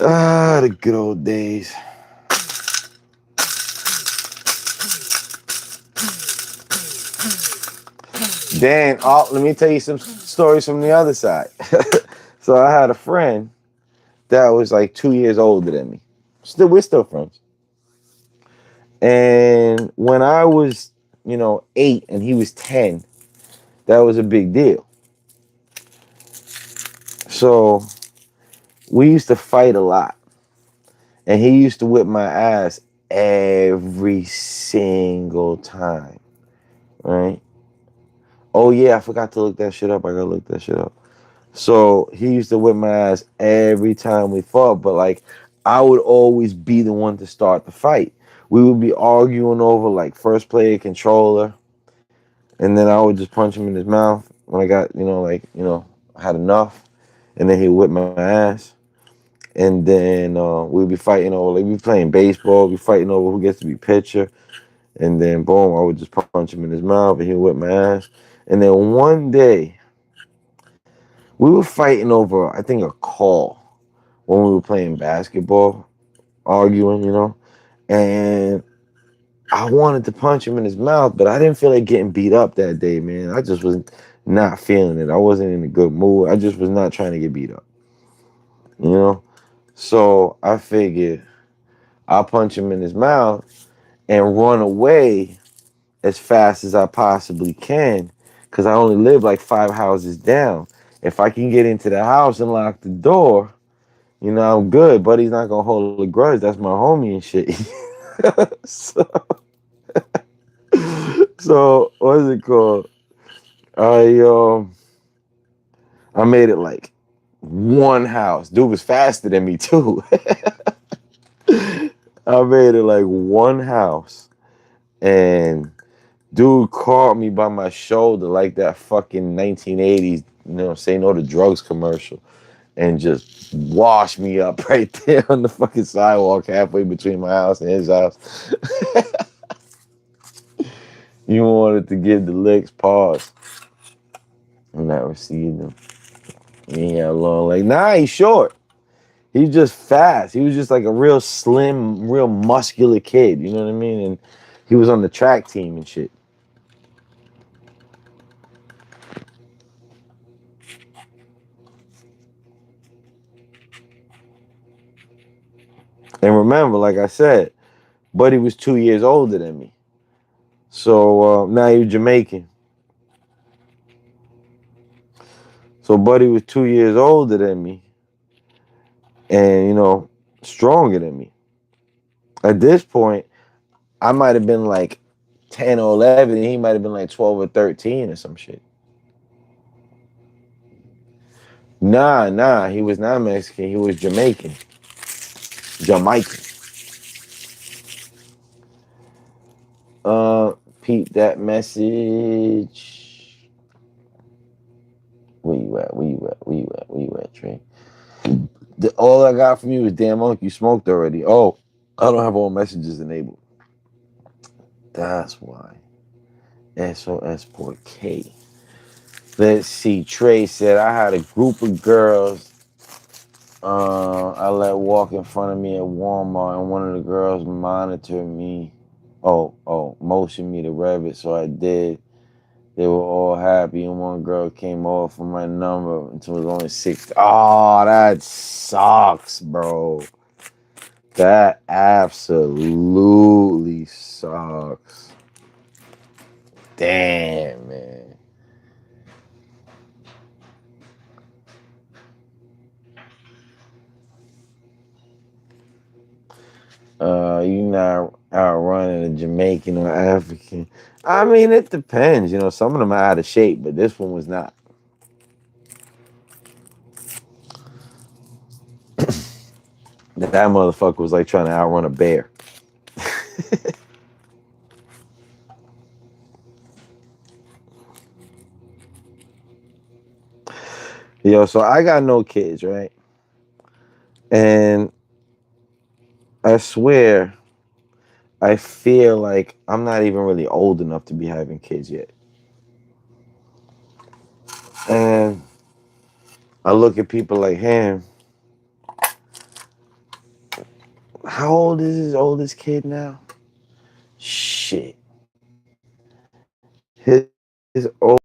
Ah, the good old days. Dan, let me tell you some stories from the other side. So I had a friend that was like 2 years older than me. We're still friends. And when I was, 8 and he was 10, that was a big deal. So we used to fight a lot. And he used to whip my ass every single time. Right? Oh yeah, I forgot to look that shit up. I gotta look that shit up. So he used to whip my ass every time we fought, but like I would always be the one to start the fight. We would be arguing over like first player controller, and then I would just punch him in his mouth when I got, I had enough, and then he'd whip my ass. And then we'd be fighting over, like, we playing baseball, we fighting over who gets to be pitcher. And then boom, I would just punch him in his mouth and he'd whip my ass. And then one day, we were fighting over, I think, a call when we were playing basketball, arguing, and I wanted to punch him in his mouth, but I didn't feel like getting beat up that day, man. I just was not feeling it. I wasn't in a good mood. I just was not trying to get beat up, you know? So I figured I'll punch him in his mouth and run away as fast as I possibly can, because I only live like 5 houses down. If I can get into the house and lock the door, I'm good. Buddy's not gonna hold a grudge. That's my homie and shit. so, so what's it called? I I made it like one house. Dude was faster than me too. I made it like one house, and dude caught me by my shoulder like that fucking 1980s, say no to drugs commercial, and just washed me up right there on the fucking sidewalk halfway between my house and his house. You wanted to give the licks, pause. I never seen him. He had long legs. Nah, he's short. He's just fast. He was just like a real slim, real muscular kid. You know what I mean? And he was on the track team and shit. And remember, like I said, Buddy was 2 years older than me. So now he was Jamaican. So Buddy was 2 years older than me, and stronger than me. At this point, I might have been like 10 or 11, and he might have been like 12 or 13 or some shit. Nah, he was not Mexican. He was Jamaican. Jamaican. Uh, Peep that message. Where you at? Where you at? Where you at? Where you at, Trey? All I got from you is damn Unc, you smoked already. Oh, I don't have all messages enabled. That's why. SOS Port K. Let's see. Trey said I had a group of girls I let walk in front of me at Walmart, and one of the girls monitored me. Motioned me to rev it, so I did. They were all happy, and one girl came over for my number until it was only 6. Oh, that sucks, bro. That absolutely sucks. Damn, man. You not outrunning a Jamaican or African. I mean, it depends. Some of them are out of shape, but this one was not. That motherfucker was like trying to outrun a bear. So I got no kids, right? And I swear, I feel like I'm not even really old enough to be having kids yet. And I look at people like him. How old is his oldest kid now? Shit. His old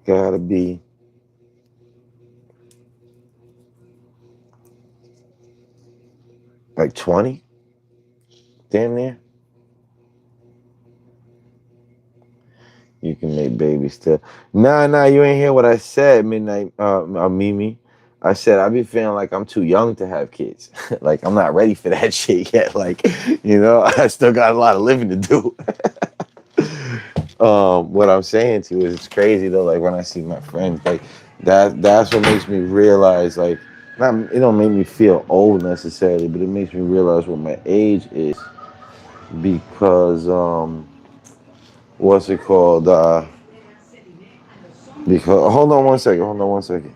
gotta be like 20, damn near. You can make babies still. Nah, you ain't hear what I said, Midnight Mimi. I said I be feeling like I'm too young to have kids. Like I'm not ready for that shit yet. Like, I still got a lot of living to do. What I'm saying to you is it's crazy though, like when I see my friends, like that's what makes me realize, like, not, it don't make me feel old necessarily, but it makes me realize what my age is, because what's it called? Because hold on one second.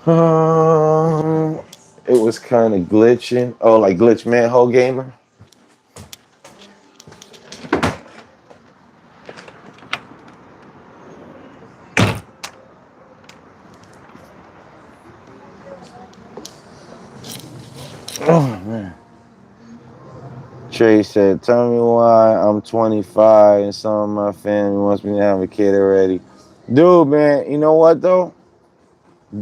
Um, it was kind of glitching. Oh, like glitch manhole gamer. Oh man. Trey said, "Tell me why I'm 25 and some of my family wants me to have a kid already." Dude, man, you know what though?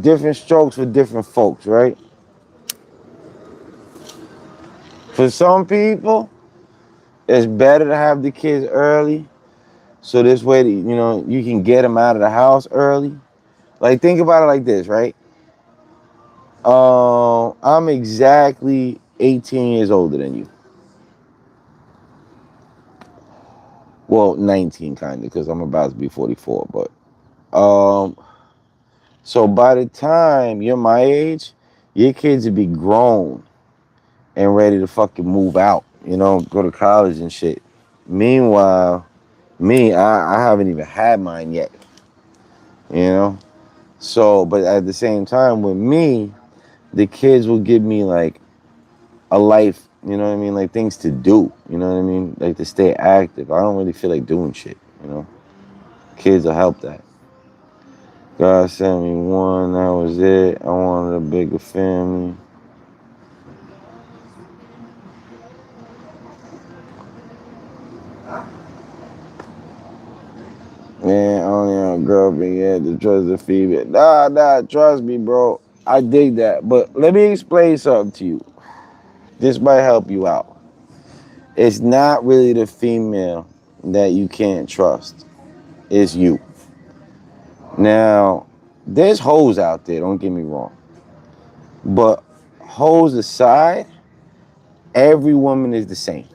Different strokes for different folks, right? For some people, it's better to have the kids early, so this way, you can get them out of the house early. Like, think about it like this, right? I'm exactly 18 years older than you. Well, 19 kind of, because I'm about to be 44. But so by the time you're my age, your kids would be grown and ready to fucking move out. Go to college and shit. Meanwhile, I haven't even had mine yet. You know. So, but at the same time, with me, the kids will give me like a life, you know what I mean? Like things to do, you know what I mean? Like to stay active. I don't really feel like doing shit, you know? Kids will help that. God sent me one, that was it. I wanted a bigger family. Man, only a girl being had to trust the female. Nah, trust me, bro. I dig that. But let me explain something to you. This might help you out. It's not really the female that you can't trust. It's you. Now, there's hoes out there, don't get me wrong. But hoes aside, every woman is the same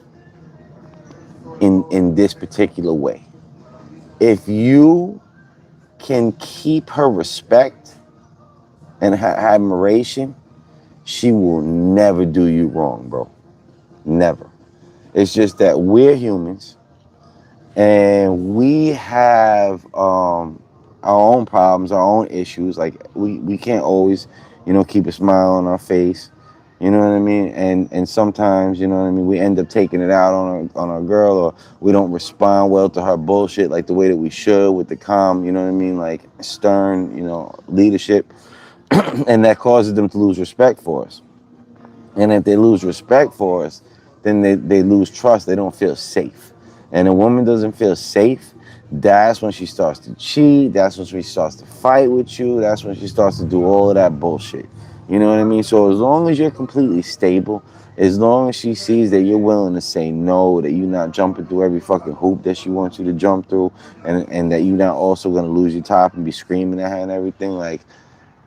in this particular way. If you can keep her respect and admiration, she will never do you wrong, bro. Never. It's just that we're humans and we have our own problems, our own issues. Like we can't always, keep a smile on our face. You know what I mean? And sometimes, you know what I mean, we end up taking it out on our girl, or we don't respond well to her bullshit like the way that we should with the calm, you know what I mean, like stern, leadership, and that causes them to lose respect for us. And if they lose respect for us, then they lose trust. They don't feel safe. And a woman doesn't feel safe, that's when she starts to cheat. That's when she starts to fight with you. That's when she starts to do all of that bullshit. You know what I mean? So as long as you're completely stable, as long as she sees that you're willing to say no, that you're not jumping through every fucking hoop that she wants you to jump through, and that you're not also going to lose your top and be screaming at her and everything, like,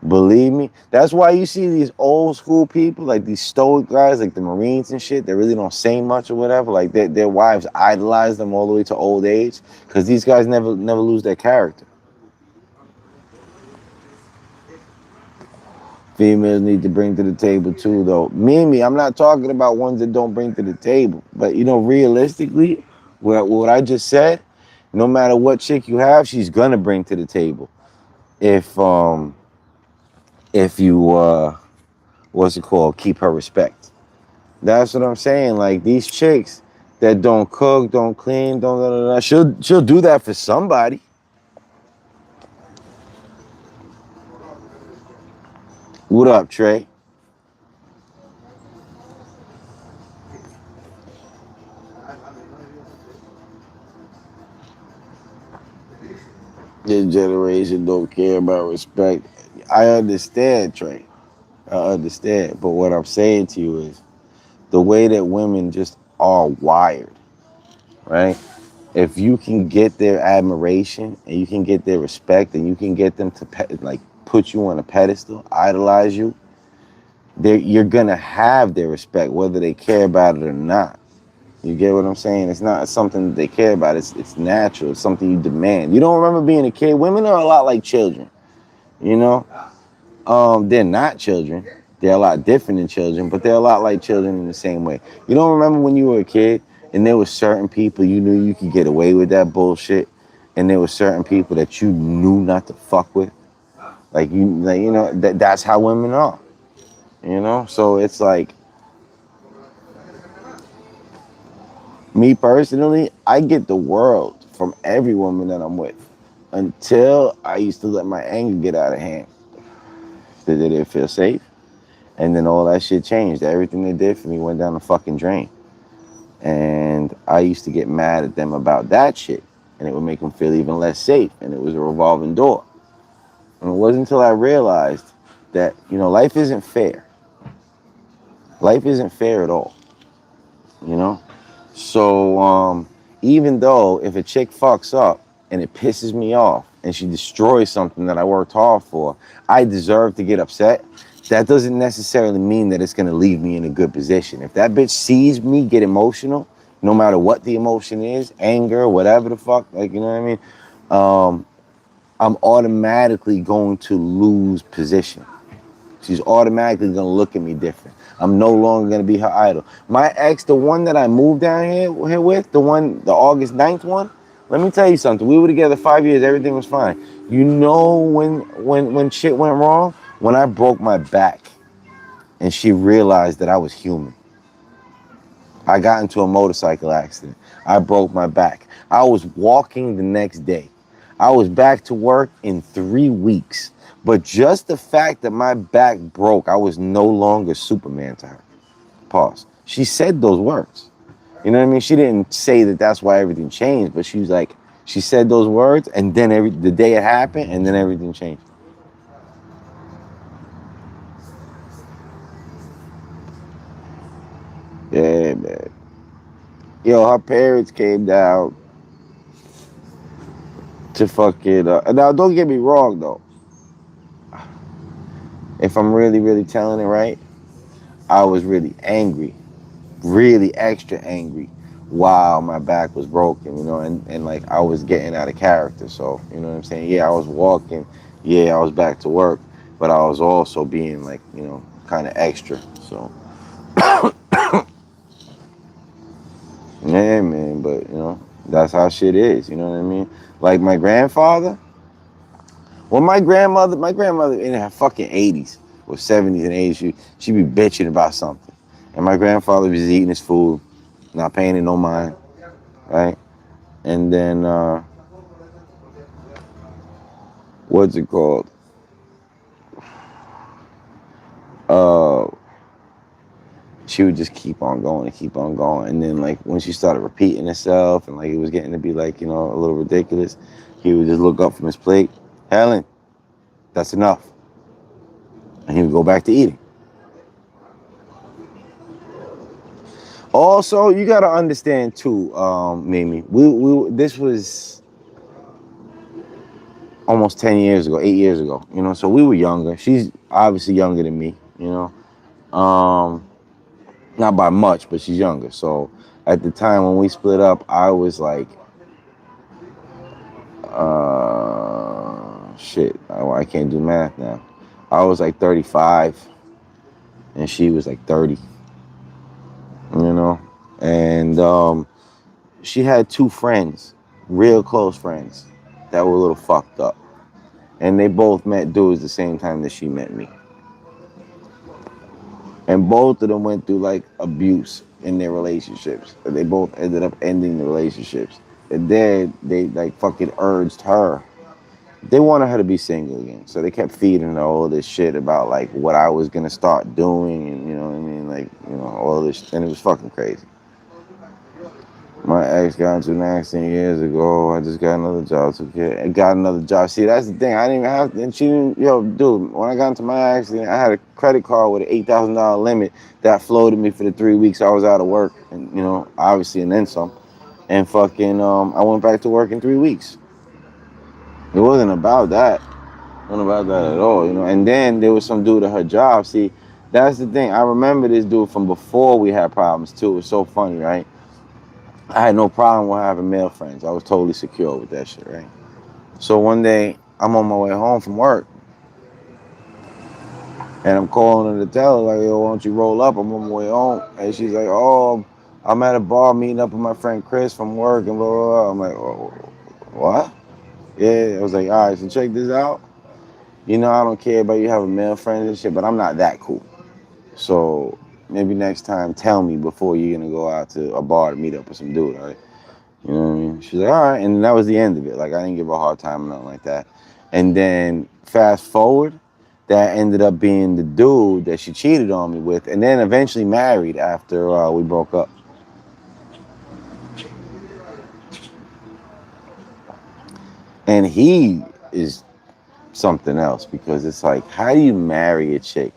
believe me, that's why you see these old school people, like these stoic guys, like the Marines and shit, that really don't say much or whatever. Like their wives idolize them all the way to old age, because these guys never lose their character. Females need to bring to the table too, though. Me, I'm not talking about ones that don't bring to the table, but realistically, what I just said, no matter what chick you have, she's gonna bring to the table. If you what's it called? Keep her respect. That's what I'm saying. Like these chicks that don't cook, don't clean, don't da, da, da, she'll do that for somebody. What up, Trey? This generation don't care about respect. I understand, Trey. I understand. But what I'm saying to you is the way that women just are wired, right? If you can get their admiration and you can get their respect and you can get them to like put you on a pedestal, idolize you, you're gonna have their respect whether they care about it or not. You get what I'm saying? It's not something that they care about. It's natural. It's something you demand. You don't remember being a kid. Women are a lot like children. You know, they're not children. They're a lot different than children, but they're a lot like children in the same way. You don't remember when you were a kid and there were certain people you knew you could get away with that bullshit, and there were certain people that you knew not to fuck with. That's how women are. So it's like, me personally, I get the world from every woman that I'm with. Until I used to let my anger get out of hand. They didn't feel safe. And then all that shit changed. Everything they did for me went down the fucking drain. And I used to get mad at them about that shit. And it would make them feel even less safe. And it was a revolving door. And it wasn't until I realized that, life isn't fair. Life isn't fair at all. You know? So even though if a chick fucks up and it pisses me off and she destroys something that I worked hard for, I deserve to get upset. That doesn't necessarily mean that it's going to leave me in a good position. If that bitch sees me get emotional, no matter what the emotion is, anger, whatever the fuck, like, you know what I mean? I'm automatically going to lose position. She's automatically going to look at me different. I'm no longer going to be her idol. My ex, the one that I moved down here with, the August 9th one, let me tell you something. We were together 5 years. Everything was fine. You know when shit went wrong? When I broke my back and she realized that I was human. I got into a motorcycle accident. I broke my back. I was walking the next day. I was back to work in 3 weeks. But just the fact that my back broke, I was no longer Superman to her. Pause. She said those words. You know what I mean? She didn't say that that's why everything changed, but she was like, she said those words, and then the day it happened, and then everything changed. Yeah, man. Yo, her parents came down to fucking. Now, don't get me wrong though. If I'm really, really telling it right, I was really angry, really extra angry while my back was broken, you know, and like I was getting out of character. So, you know what I'm saying? Yeah, I was walking. Yeah, I was back to work, but I was also being like, you know, kind of extra. So, yeah, man, but you know, that's how shit is, you know what I mean? Like my grandfather, well, my grandmother in her fucking 80s or 70s and 80s, she'd be bitching about something. And my grandfather was eating his food, not paying it no mind, right? And then, what's it called? Uh, she would just keep on going and keep on going. And then, like, when she started repeating herself and, like, it was getting to be, like, you know, a little ridiculous, he would just look up from his plate. Helen, that's enough. And he would go back to eating. Also, you gotta understand too, Mimi. This was almost 10 years ago, 8 years ago. You know, so we were younger. She's obviously younger than me. You know, not by much, but she's younger. So at the time when we split up, I was like, shit. I can't do math now. I was like 35, and she was like 30. You know, and she had two friends, real close friends, that were a little fucked up. And they both met dudes the same time that she met me. And both of them went through like abuse in their relationships. They both ended up ending the relationships. And then they like fucking urged her. They wanted her to be single again. So they kept feeding her all this shit about like what I was gonna start doing and you know what I mean? Like, you know, all this, and it was fucking crazy. My ex got into an accident years ago. I just got another job. I got another job. See, that's the thing. I didn't even have, and she didn't, yo, dude, when I got into my accident, I had a credit card with an $8,000 limit that floated me for the 3 weeks I was out of work. And, you know, obviously, and then some. And fucking, I went back to work in 3 weeks. It wasn't about that. It wasn't about that at all, you know. And then there was some dude at her job. See, that's the thing. I remember this dude from before we had problems, too. It was so funny, right? I had no problem with having male friends. I was totally secure with that shit, right? So one day, I'm on my way home from work, and I'm calling her to tell her, like, yo, why don't you roll up? I'm on my way home. And she's like, oh, I'm at a bar meeting up with my friend Chris from work, and blah, blah, blah. I'm like, oh, what? Yeah, I was like, all right, so check this out. You know, I don't care about you having male friends and shit, but I'm not that cool. So maybe next time, tell me before you're going to go out to a bar to meet up with some dude, all right? You know what I mean? She's like, all right. And that was the end of it. Like, I didn't give her a hard time or nothing like that. And then fast forward, that ended up being the dude that she cheated on me with and then eventually married after we broke up. And he is something else because it's like, how do you marry a chick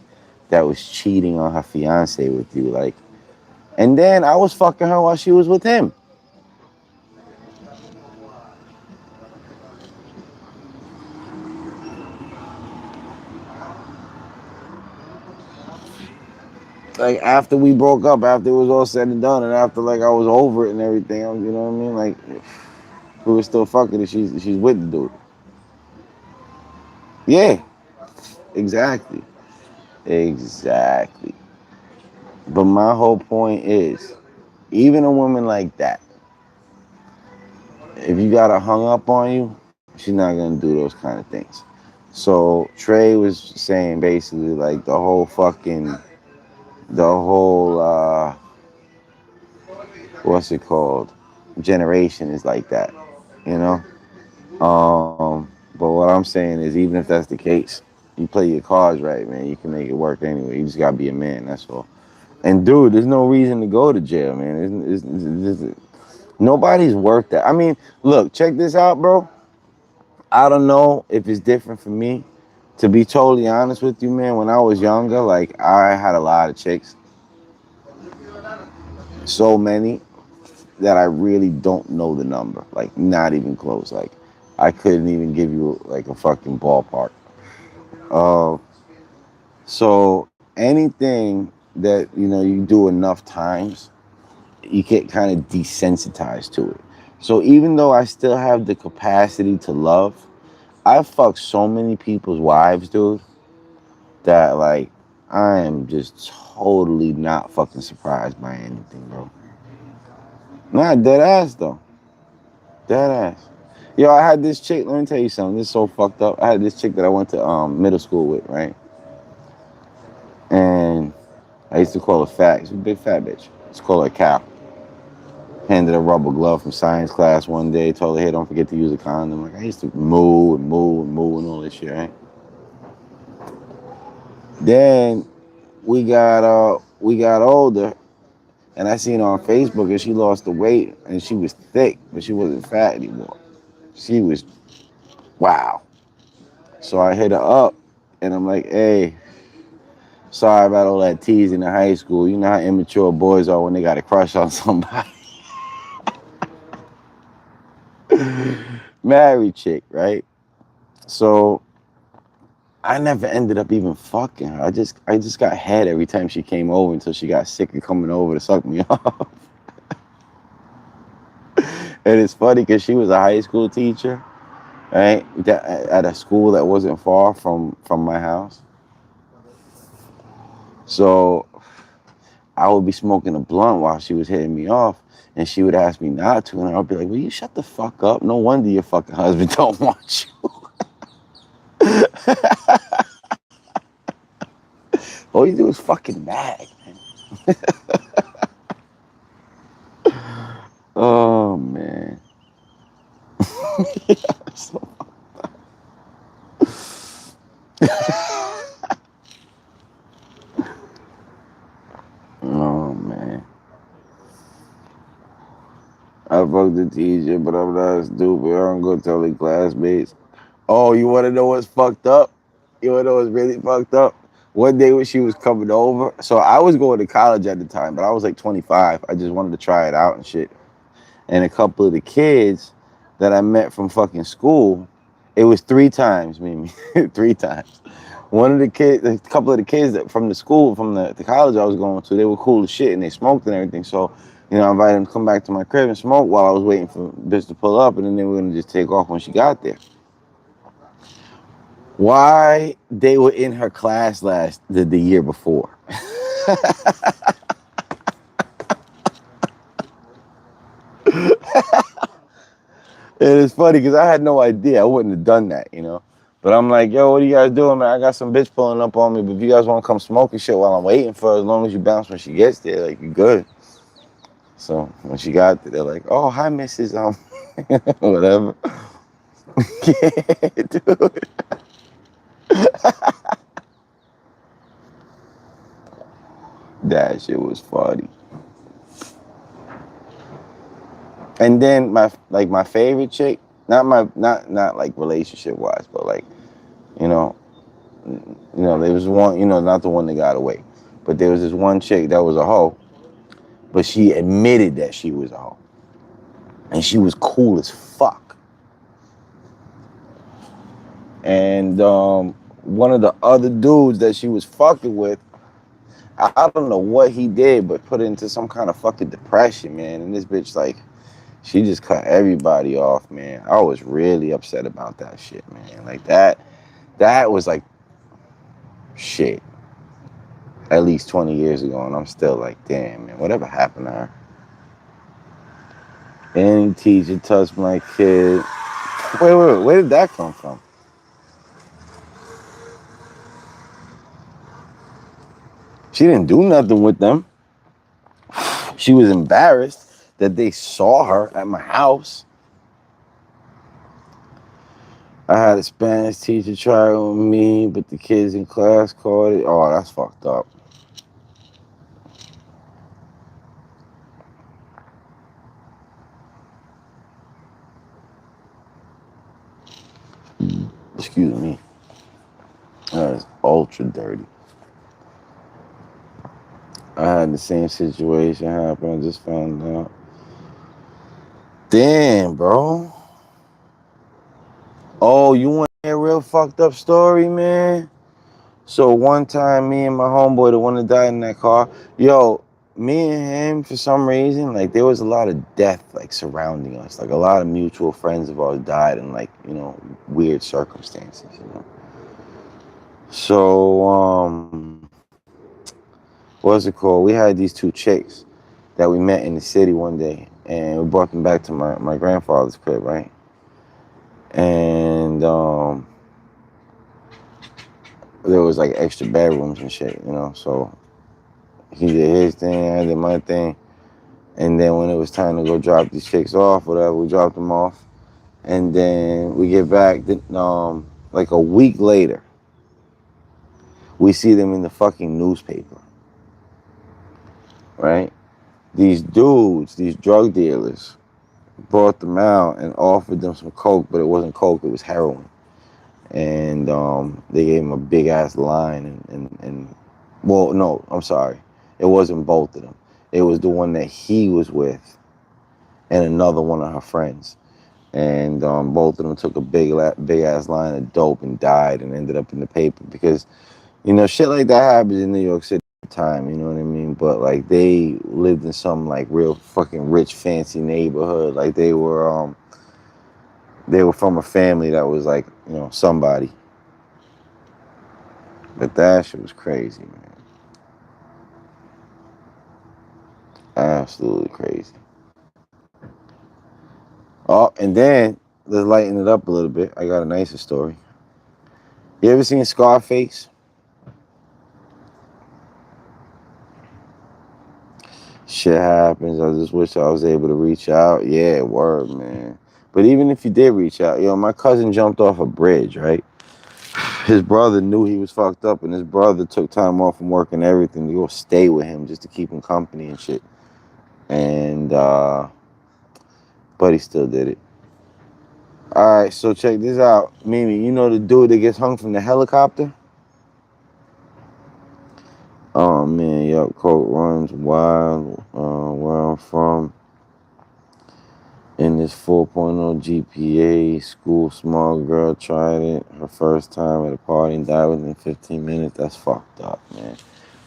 that was cheating on her fiance with you? Like, and then I was fucking her while she was with him. Like after we broke up, after it was all said and done, and after like I was over it and everything, you know what I mean? Like we were still fucking, and she's with the dude. Yeah, exactly, exactly. But my whole point is, even a woman like that, if you got her hung up on you, she's not gonna do those kind of things. So Trey was saying basically like the whole what's it called, generation is like that, you know. But what I'm saying is, even if that's the case, you play your cards right, man. You can make it work anyway. You just gotta be a man. That's all. And dude, there's no reason to go to jail, man. Nobody's worth that. I mean, look, check this out, bro. I don't know if it's different for me. To be totally honest with you, man, when I was younger, like I had a lot of chicks, so many that I really don't know the number. Like not even close. Like I couldn't even give you like a fucking ballpark. Uh, so anything that you do enough times, you get kind of desensitized to it. So even though I still have the capacity to love, I fucked so many people's wives, dude, that like I am just totally not fucking surprised by anything, bro. Not dead ass though. Dead ass. Yo, I had this chick, let me tell you something. This is so fucked up. I had this chick that I went to middle school with, right? And I used to call her fat. She's a big fat bitch. Let's call her Cap. Handed a rubber glove from science class one day, told her, hey, don't forget to use a condom. Like I used to moo and moo and moo and all this shit, right? Then we got older, and I seen her on Facebook, and she lost the weight, and she was thick, but she wasn't fat anymore. She was wow. So I hit her up, and I'm like, hey, sorry about all that teasing in high school. You know how immature boys are when they got a crush on somebody. Married chick, right? So I never ended up even fucking her. I just got head every time she came over until she got sick of coming over to suck me off. And it's funny because she was a high school teacher, right? At a school that wasn't far from my house. So I would be smoking a blunt while she was hitting me off, and she would ask me not to, and I would be like, "Will you shut the fuck up? No wonder your fucking husband don't want you. All you do is fucking mad, man." Oh man. Yeah, so- oh man. I fucked the teacher, but I'm not stupid. I don't go tell the classmates. Oh, you want to know what's fucked up? You want to know what's really fucked up? One day when she was coming over, so I was going to college at the time, but I was like 25. I just wanted to try it out and shit. And a couple of the kids that I met from fucking school, it was 3 times, Mimi, 3 times. One of the kids, a couple of the kids that from the school, from the college I was going to, they were cool as shit and they smoked and everything. So, I invited them to come back to my crib and smoke while I was waiting for bitch to pull up, and then they were gonna just take off when she got there. Why they were in her class the year before? And it's funny because I had no idea. I wouldn't have done that. But I'm like, yo, what are you guys doing, man? I got some bitch pulling up on me, but if you guys want to come smoke and shit while I'm waiting for her, as long as you bounce when she gets there, like, you good. So when she got there, they're like, oh, hi, Mrs. Whatever. Yeah, dude. That shit was funny. And then my favorite chick, not like relationship wise, but like, you know, there was one, not the one that got away, but there was this one chick that was a hoe, but she admitted that she was a hoe, and she was cool as fuck. And one of the other dudes that she was fucking with, I don't know what he did, but put it into some kind of fucking depression, man. And this bitch, like, she just cut everybody off, man. I was really upset about that shit, man. Like that was like shit. At least 20 years ago, and I'm still like, damn, man, whatever happened to her? Any teacher touched my kid. Wait, where did that come from? She didn't do nothing with them. She was embarrassed that they saw her at my house. I had a Spanish teacher try it with me, but the kids in class caught it. Oh, that's fucked up. Excuse me. That is ultra dirty. I had the same situation happen. I just found out. Damn, bro. Oh, you want a real fucked up story, man? So one time, me and my homeboy, the one that died in that car, yo, me and him, for some reason, like there was a lot of death, like surrounding us. Like a lot of mutual friends of ours died in like, weird circumstances. So, what's it called? We had these two chicks that we met in the city one day, and we brought them back to my grandfather's crib, right? And there was like extra bedrooms and shit. So he did his thing, I did my thing. And then when it was time to go drop these chicks off, whatever, we dropped them off. And then we get back, like a week later, we see them in the fucking newspaper, right? These dudes, these drug dealers, brought them out and offered them some coke, but it wasn't coke, it was heroin. And they gave him a big ass line, and well, no, I'm sorry, it wasn't both of them. It was the one that he was with and another one of her friends, and both of them took a big ass line of dope and died and ended up in the paper because shit like that happens in New York City all the time. You know what I mean? But like they lived in some like real fucking rich fancy neighborhood. Like they were from a family that was like somebody. But that shit was crazy, man. Absolutely crazy. Oh, and then let's lighten it up a little bit. I got a nicer story. You ever seen Scarface? Shit happens. I just wish I was able to reach out. Yeah, word, man. But even if you did reach out, my cousin jumped off a bridge, right? His brother knew he was fucked up, and his brother took time off from work and everything to go stay with him just to keep him company and shit. And but he still did it. All right, so check this out, Mimi. You know the dude that gets hung from the helicopter? Oh man, yup, coat runs wild. Where I'm from, in this 4.0 GPA, school small girl tried it her first time at a party and died within 15 minutes. That's fucked up, man.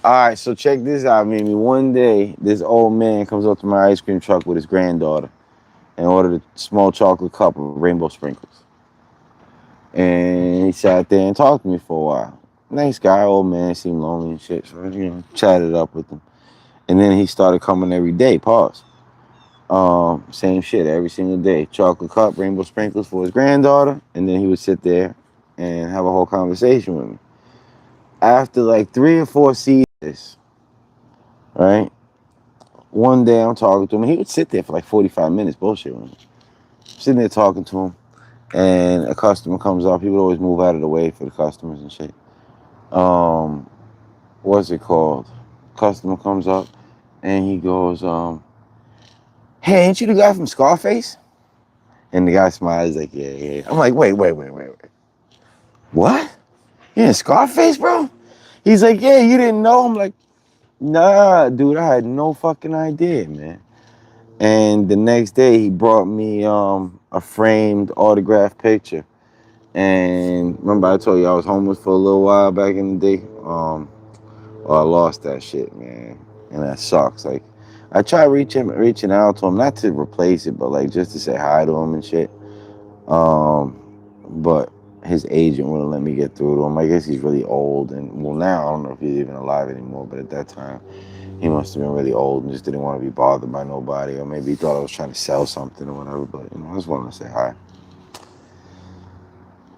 All right, so check this out, Mimi. One day, this old man comes up to my ice cream truck with his granddaughter and ordered a small chocolate cup of rainbow sprinkles. And he sat there and talked to me for a while. Nice guy, old man, seemed lonely and shit. So, chatted up with him. And then he started coming every day, pause. Same shit every single day. Chocolate cup, rainbow sprinkles for his granddaughter. And then he would sit there and have a whole conversation with me. After like 3 or 4 seasons, right? One day I'm talking to him. He would sit there for like 45 minutes, bullshit with me. Sitting there talking to him. And a customer comes up. He would always move out of the way for the customers and shit. What's it called? Customer comes up and he goes, hey, ain't you the guy from Scarface? And the guy smiles like, yeah, yeah. I'm like, wait. What? You in Scarface, bro? He's like, yeah, you didn't know? I'm like, nah, dude, I had no fucking idea, man. And the next day he brought me a framed autographed picture. And remember I told you I was homeless for a little while back in the day? I lost that shit, man, and that sucks. Like, I tried reaching out to him, not to replace it, but like just to say hi to him and shit. Um, but his agent wouldn't let me get through to him. I guess he's really old, and well, now I don't know if he's even alive anymore. But at that time, he must have been really old and just didn't want to be bothered by nobody, or maybe he thought I was trying to sell something or whatever. But I just wanted to say hi.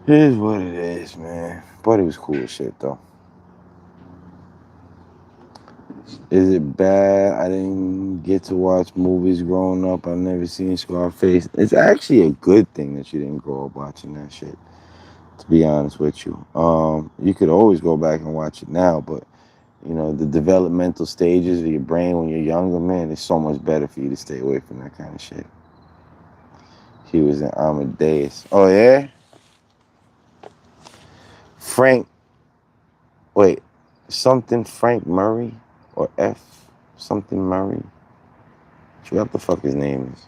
It is what it is, man. But he was cool as shit, though. Is it bad? I didn't get to watch movies growing up. I've never seen Scarface. It's actually a good thing that you didn't grow up watching that shit, to be honest with you. You could always go back and watch it now, but the developmental stages of your brain when you're younger, man, it's so much better for you to stay away from that kind of shit. He was in Amadeus. Oh yeah? Frank, wait, something Frank Murray or F something Murray? I forgot what the fuck his name is.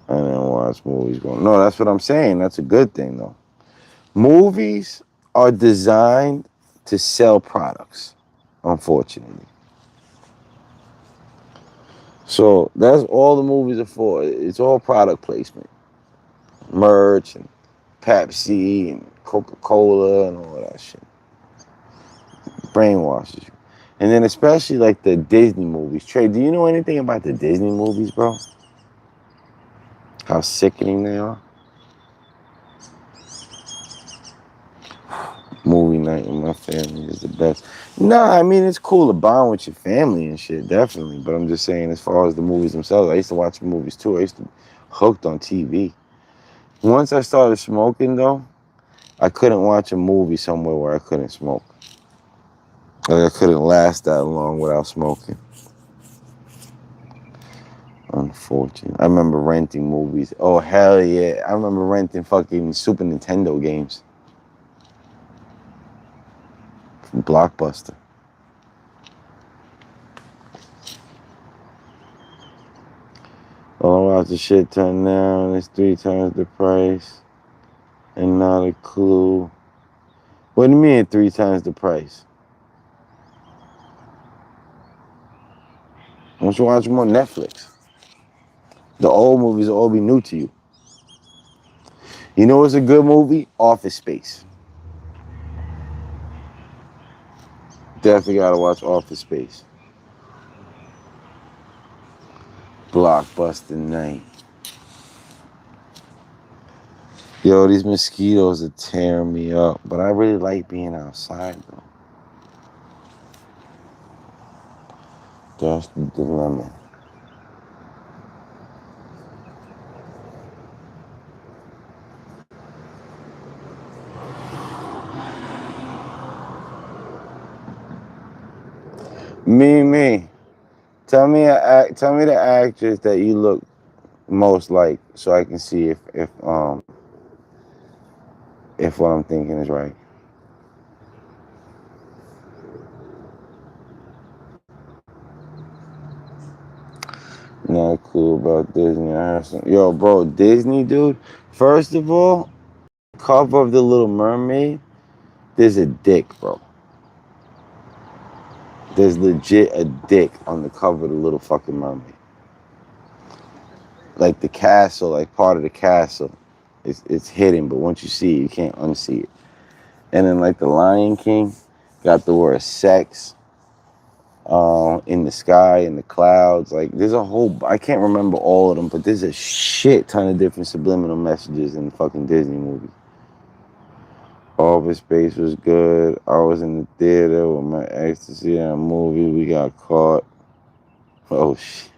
I didn't watch movies going. No, that's what I'm saying. That's a good thing though. Movies are designed to sell products, unfortunately. So that's all the movies are for. It's all product placement. Merch and Pepsi and Coca-Cola and all that shit. Brainwashes you. And then especially like the Disney movies. Trey, do you know anything about the Disney movies, bro? How sickening they are? Movie night with my family is the best. Nah, I mean, it's cool to bond with your family and shit, definitely. But I'm just saying, as far as the movies themselves, I used to watch movies too. I used to be hooked on TV. Once I started smoking, though, I couldn't watch a movie somewhere where I couldn't smoke. Like, I couldn't last that long without smoking. Unfortunate. I remember renting movies. Oh, hell yeah. I remember renting fucking Super Nintendo games from Blockbuster. All about the shit turned down. It's 3 times the price. And not a clue. What do you mean 3 times the price? Why don't you watch them on Netflix? The old movies will all be new to you. You know what's a good movie? Office Space. Definitely gotta watch Office Space. Blockbuster night. Yo, these mosquitoes are tearing me up, but I really like being outside though. That's the dilemma. Me. Tell me the actress that you look most like, so I can see if what I'm thinking is right. Not cool about Disney. I heard some. Yo, bro, Disney, dude. First of all, cover of the Little Mermaid. There's a dick, bro. There's legit a dick on the cover of the Little fucking Mermaid. Like the castle, like part of the castle, it's hidden, but once you see it, you can't unsee it. And then like the Lion King, got the word sex in the sky, in the clouds. Like there's a whole, I can't remember all of them, but there's a shit ton of different subliminal messages in the fucking Disney movies. Office Space was good. I was in the theater with my ex to see that movie. We got caught. Oh shit.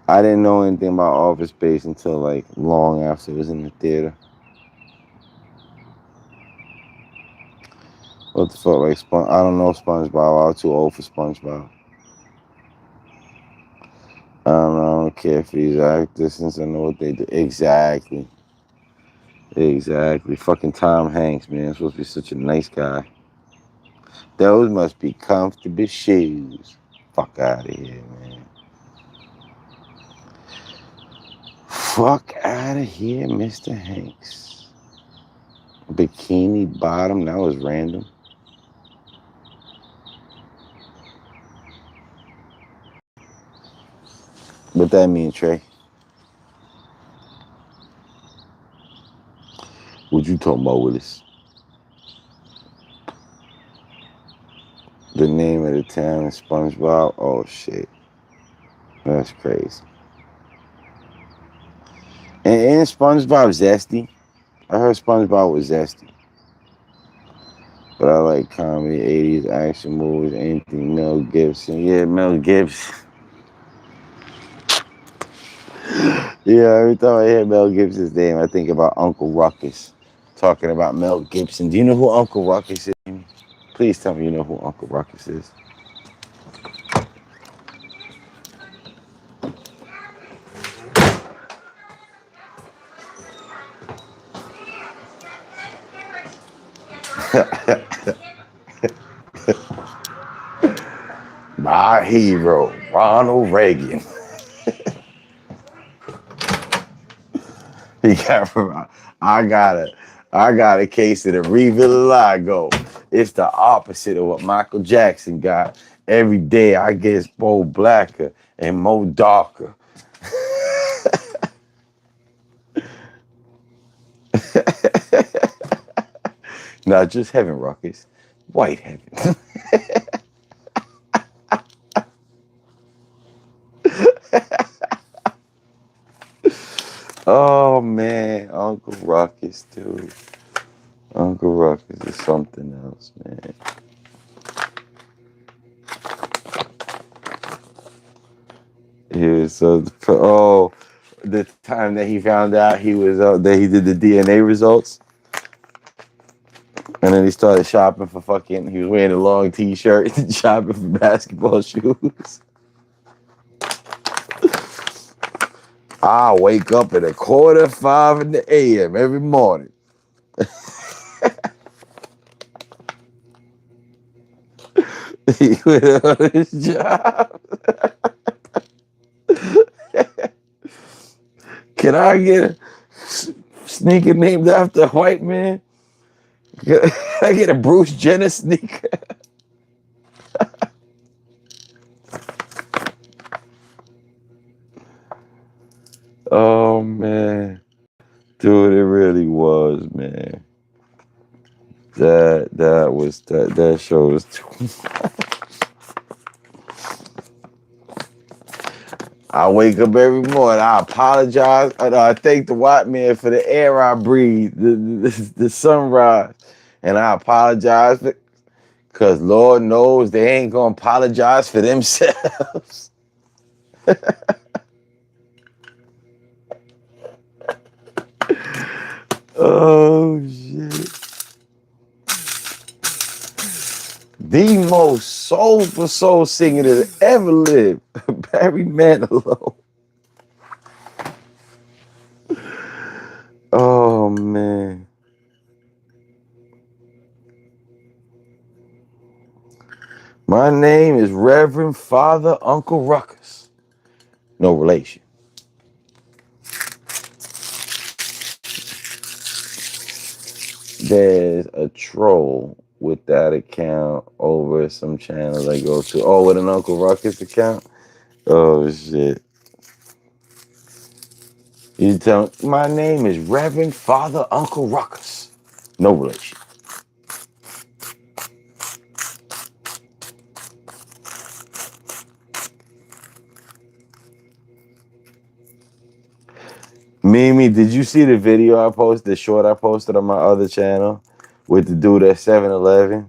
I didn't know anything about Office Space until like long after it was in the theater. What the fuck, like I don't know SpongeBob. I was too old for SpongeBob. I don't care if he's actors since I know what they do. Exactly. Exactly. Fucking Tom Hanks, man. Supposed to be such a nice guy. Those must be comfortable shoes. Fuck out of here, man. Fuck out of here, Mr. Hanks. Bikini Bottom, that was random. What that mean, Trey? What you talking about, Willis? The name of the town is SpongeBob? Oh, shit. That's crazy. And SpongeBob zesty? I heard SpongeBob was zesty. But I like comedy, 80s action movies, anything Mel Gibson. Yeah, Mel Gibson. Yeah, every time I hear Mel Gibson's name, I think about Uncle Ruckus. Talking about Mel Gibson. Do you know who Uncle Ruckus is? Please tell me you know who Uncle Ruckus is. My hero, Ronald Reagan. He got I got a case of the Revitiligo. It's the opposite of what Michael Jackson got. Every day I get more blacker and more darker. Not just heaven, Ruckus. White heaven. Oh man, Uncle Ruckus, dude. Uncle Ruckus is something else, man. He was so the time that he found out he was that he did the DNA results, and then he started shopping for fucking. He was wearing a long T-shirt and shopping for basketball shoes. I wake up at 4:45 in the a.m. every morning. He went on his job. Can I get a sneaker named after a white man? Can I get a Bruce Jenner sneaker? Oh man, dude, it really was, man. That show was too. I wake up every morning. I apologize. I thank the white man for the air I breathe, the sunrise, and I apologize because Lord knows they ain't gonna apologize for themselves. Oh shit! The most soulful soul singer that ever lived, Barry Manilow. Oh man. My name is Reverend Father Uncle Ruckus. No relation. There's a troll with that account over some channels I go to. Oh, with an Uncle Ruckus account? Oh shit. You tell my name is Reverend Father Uncle Ruckus. No relation. Mimi, did you see the video I posted, the short I posted on my other channel with the dude at 7-Eleven?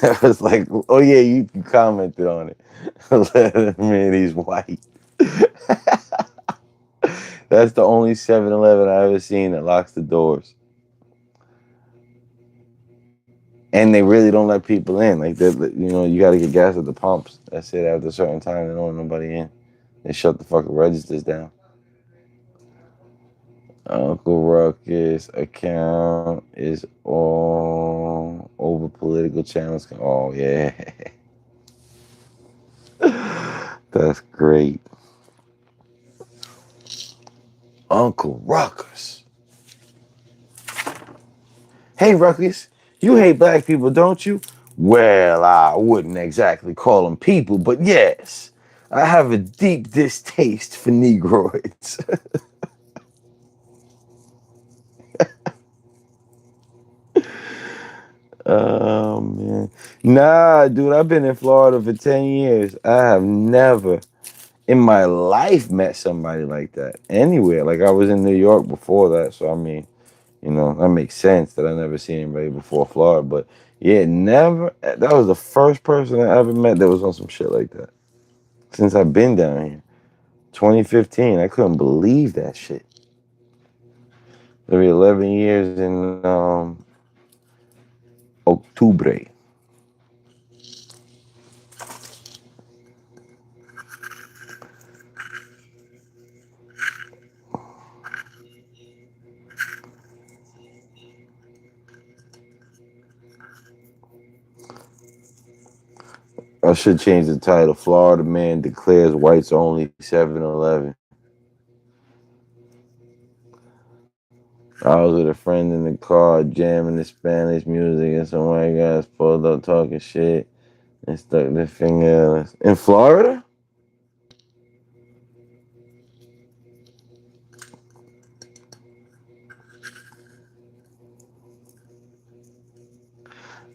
I was like, oh yeah, you commented on it. Man, he's white. That's the only 7-Eleven I ever seen that locks the doors. And they really don't let people in. Like, you got to get gas at the pumps. That's it. After a certain time, they don't let nobody in. They shut the fucking registers down. Uncle Ruckus account is all over political channels. Oh, yeah. That's great. Uncle Ruckus. Hey, Ruckus, you hate black people, don't you? Well, I wouldn't exactly call them people, but yes, I have a deep distaste for Negroids. Oh, man. Nah, dude, I've been in Florida for 10 years. I have never in my life met somebody like that anywhere. Like, I was in New York before that, so I mean, that makes sense that I never seen anybody before Florida. But yeah, never. That was the first person I ever met that was on some shit like that. Since I've been down here, 2015, I couldn't believe that shit. Maybe 11 years in Octubre. I should change the title. Florida man declares whites only 7-Eleven. I was with a friend in the car jamming the Spanish music and some white guys pulled up talking shit and stuck their finger at us. In Florida?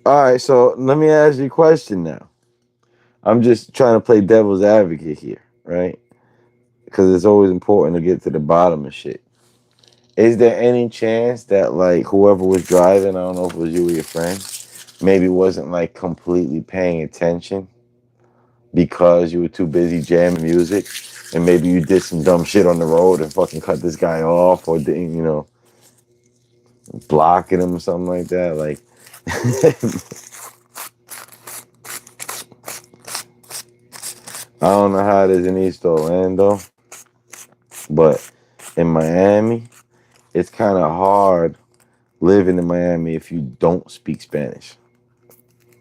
All right, so let me ask you a question now. I'm just trying to play devil's advocate here, right? Because it's always important to get to the bottom of shit. Is there any chance that like whoever was driving, I don't know if it was you or your friend, maybe wasn't like completely paying attention because you were too busy jamming music, and maybe you did some dumb shit on the road and fucking cut this guy off, or didn't, blocking him or something like that? Like, I don't know how it is in East Orlando, but in Miami, it's kind of hard living in Miami if you don't speak Spanish.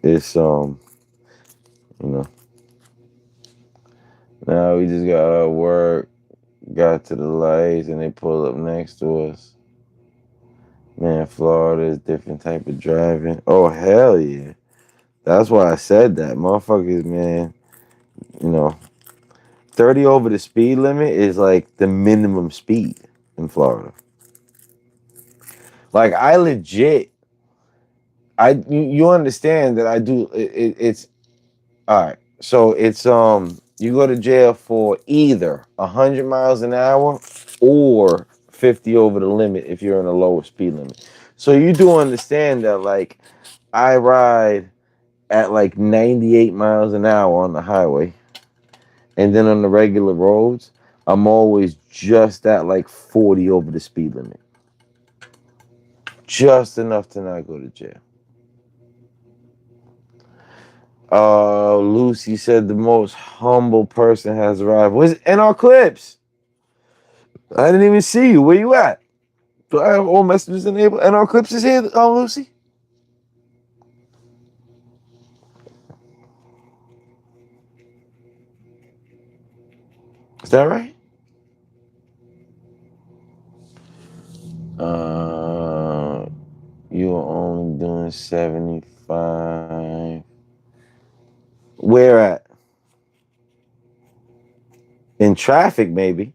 It's you know. Now we just got out of work, got to the lights, and they pulled up next to us. Man, Florida is different type of driving. Oh hell yeah! That's why I said that, motherfuckers. Man, you know, 30 over the speed limit is like the minimum speed in Florida. Like I legit, you understand that I do. It's all right. So it's you go to jail for either 100 miles an hour or 50 over the limit if you're in a lower speed limit. So you do understand that like I ride at like 98 miles an hour on the highway, and then on the regular roads, I'm always just at like 40 over the speed limit. Just enough to not go to jail. Lucy said the most humble person has arrived. Was in our clips. I didn't even see you. Where you at? Do I have all messages enabled? And our clips is here. Oh, Lucy. Is that right? Uh, you are only doing 75. Where at? In traffic, maybe.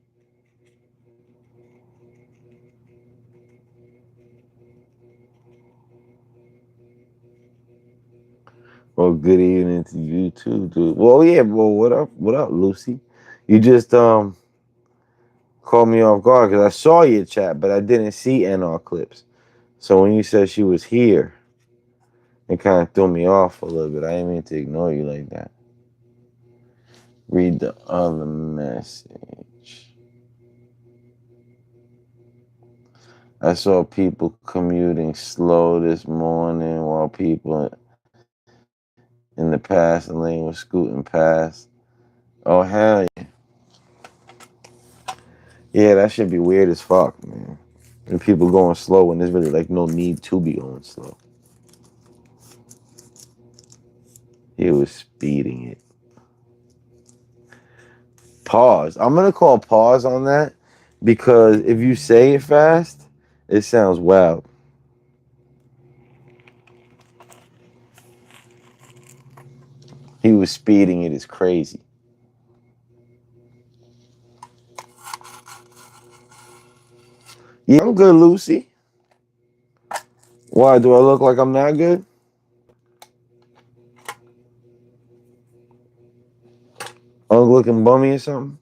Well, good evening to you too, dude. Well, yeah, well, what up, Lucy? You just called me off guard because I saw your chat, but I didn't see NR clips. So when you said she was here, it kind of threw me off a little bit. I didn't mean to ignore you like that. Read the other message. I saw people commuting slow this morning while people in the passing lane were scooting past. Oh, hell yeah. Yeah, that should be weird as fuck, man. And people going slow when there's really like no need to be going slow. He was speeding it. Pause. I'm gonna call pause on that because if you say it fast, it sounds wild. He was speeding it is crazy. Yeah, I'm good, Lucy. Why do I look like I'm not good? I'm looking bummy or something?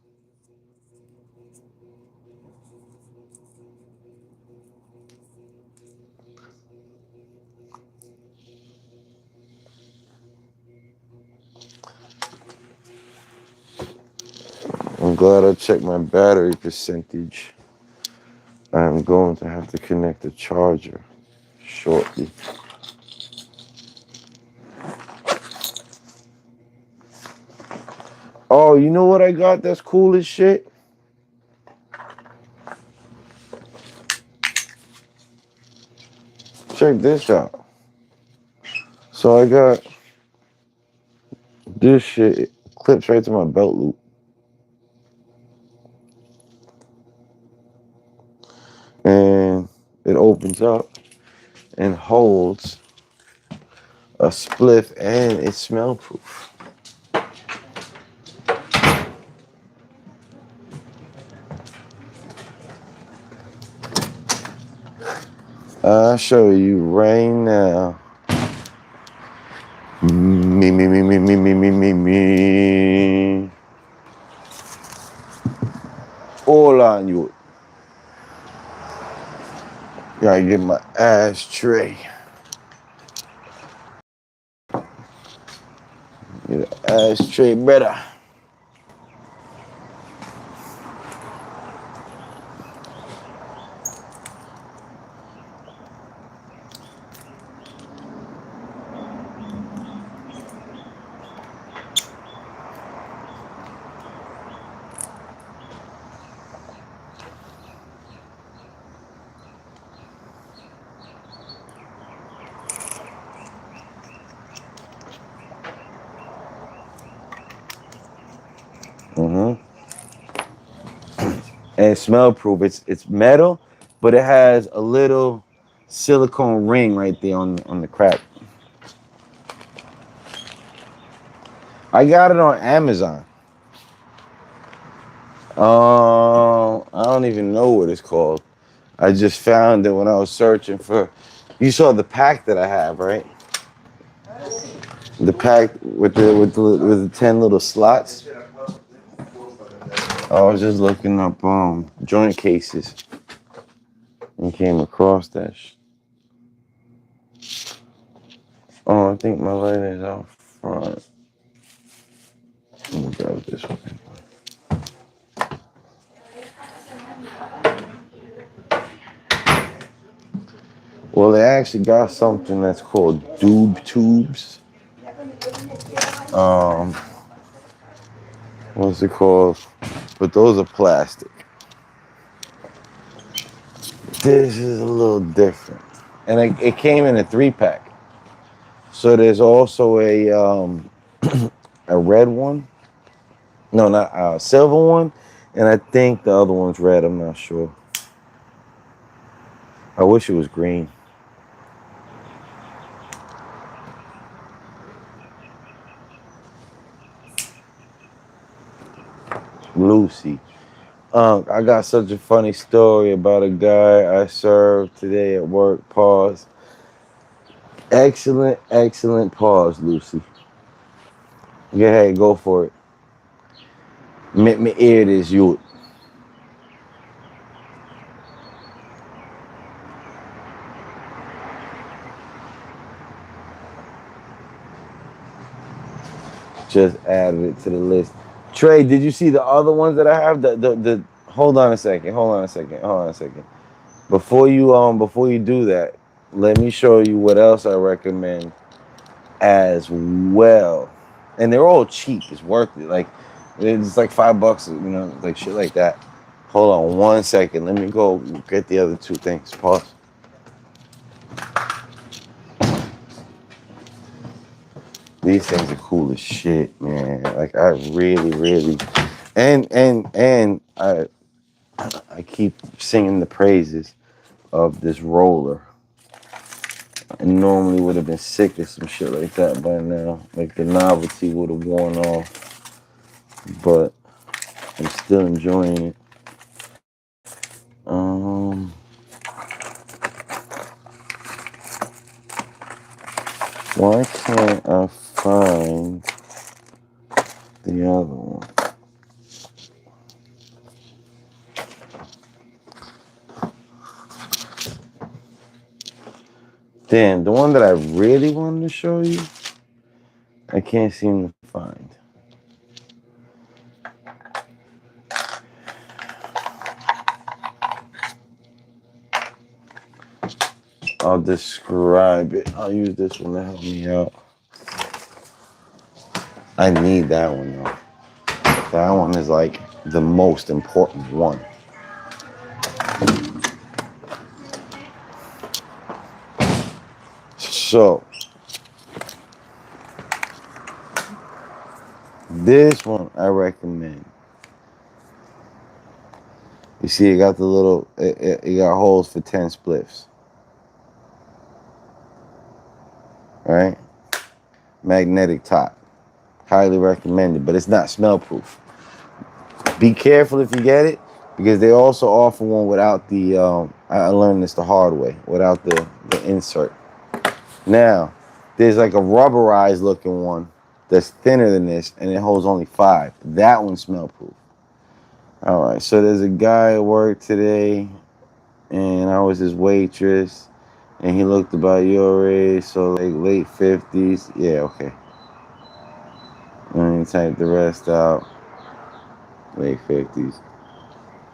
I'm glad I checked my battery percentage. I'm going to have to connect the charger shortly. Oh, you know what I got that's cool as shit? Check this out. So I got this shit. It clips right to my belt loop. And it opens up and holds a spliff and it's smell proof. I'll show you right now. Me. All on you. Gotta get my ashtray. Get an ashtray better. And it's smell proof. It's metal, but it has a little silicone ring right there on the crack. I got it on Amazon. I don't even know what it's called. I just found it when I was searching for. You saw the pack that I have, right? The pack with the 10 little slots. I was just looking up joint cases and came across that. Oh, I think my light is out front. Let me grab this one. Well, they actually got something that's called doob tubes. What's it called? But those are plastic. This is a little different, and it came in a 3-pack. So there's also a red one. No, not a silver one, and I think the other one's red. I'm not sure. I wish it was green. Lucy. I got such a funny story about a guy I served today at work. Pause. Excellent pause, Lucy. Go ahead, go for it. Me ear this, you. Just added it to the list. Trey, did you see the other ones that I have? The hold on a second. Before you do that, let me show you what else I recommend as well. And they're all cheap. It's worth it. Like it's like $5, like shit like that. Hold on 1 second. Let me go get the other two things. Pause. These things are cool as shit, man. Like I really And I keep singing the praises of this roller. I normally would have been sick of some shit like that by now. Like the novelty would have worn off. But I'm still enjoying it. Why can't I find the other one? Damn, the one that I really wanted to show you, I can't seem to find. I'll describe it. I'll use this one to help me out. I need that one though. That one is like the most important one. So this one I recommend. You see, it got the little, it got holes for 10 spliffs. Right? Magnetic top. Highly recommended, but it's not smell proof. Be careful if you get it, because they also offer one without the, I learned this the hard way, without the insert. Now, there's like a rubberized looking one that's thinner than this, and it holds only 5. That one's smell proof. All right, so there's a guy at work today, and I was his waitress, and he looked about your age, so like late 50s. Yeah, okay. Let me type the rest out. Late 50s.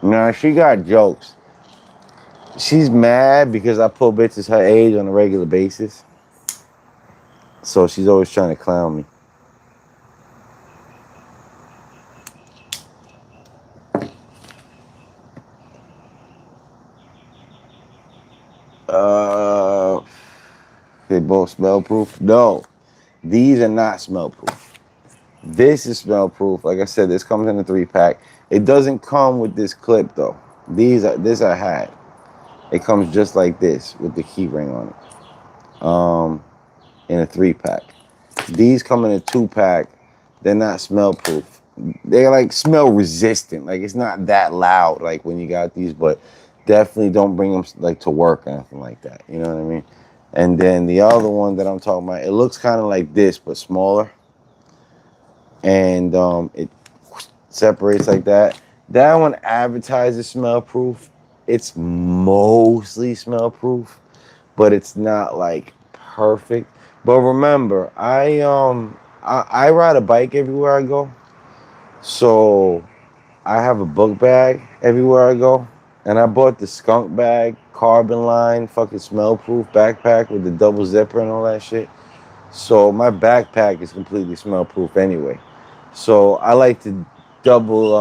Nah, she got jokes. She's mad because I put bitches her age on a regular basis. So she's always trying to clown me. They both smell proof? No. These are not smell proof. This is smell proof. Like I said, this comes in a 3-pack. It doesn't come with this clip though. This I had. It comes just like this with the key ring on it. In a 3-pack. These come in a 2-pack. They're not smell proof. They're like smell resistant. Like it's not that loud like when you got these, but definitely don't bring them like to work or anything like that. You know what I mean? And then the other one that I'm talking about, it looks kind of like this but smaller, and it separates like that. That one advertises smell proof. It's mostly smell proof, but it's not like perfect. But remember, I ride a bike everywhere I go, so I have a book bag everywhere I go, and I bought the skunk bag, carbon line, fucking smell proof backpack with the double zipper and all that shit. So my backpack is completely smell proof anyway. So I like to double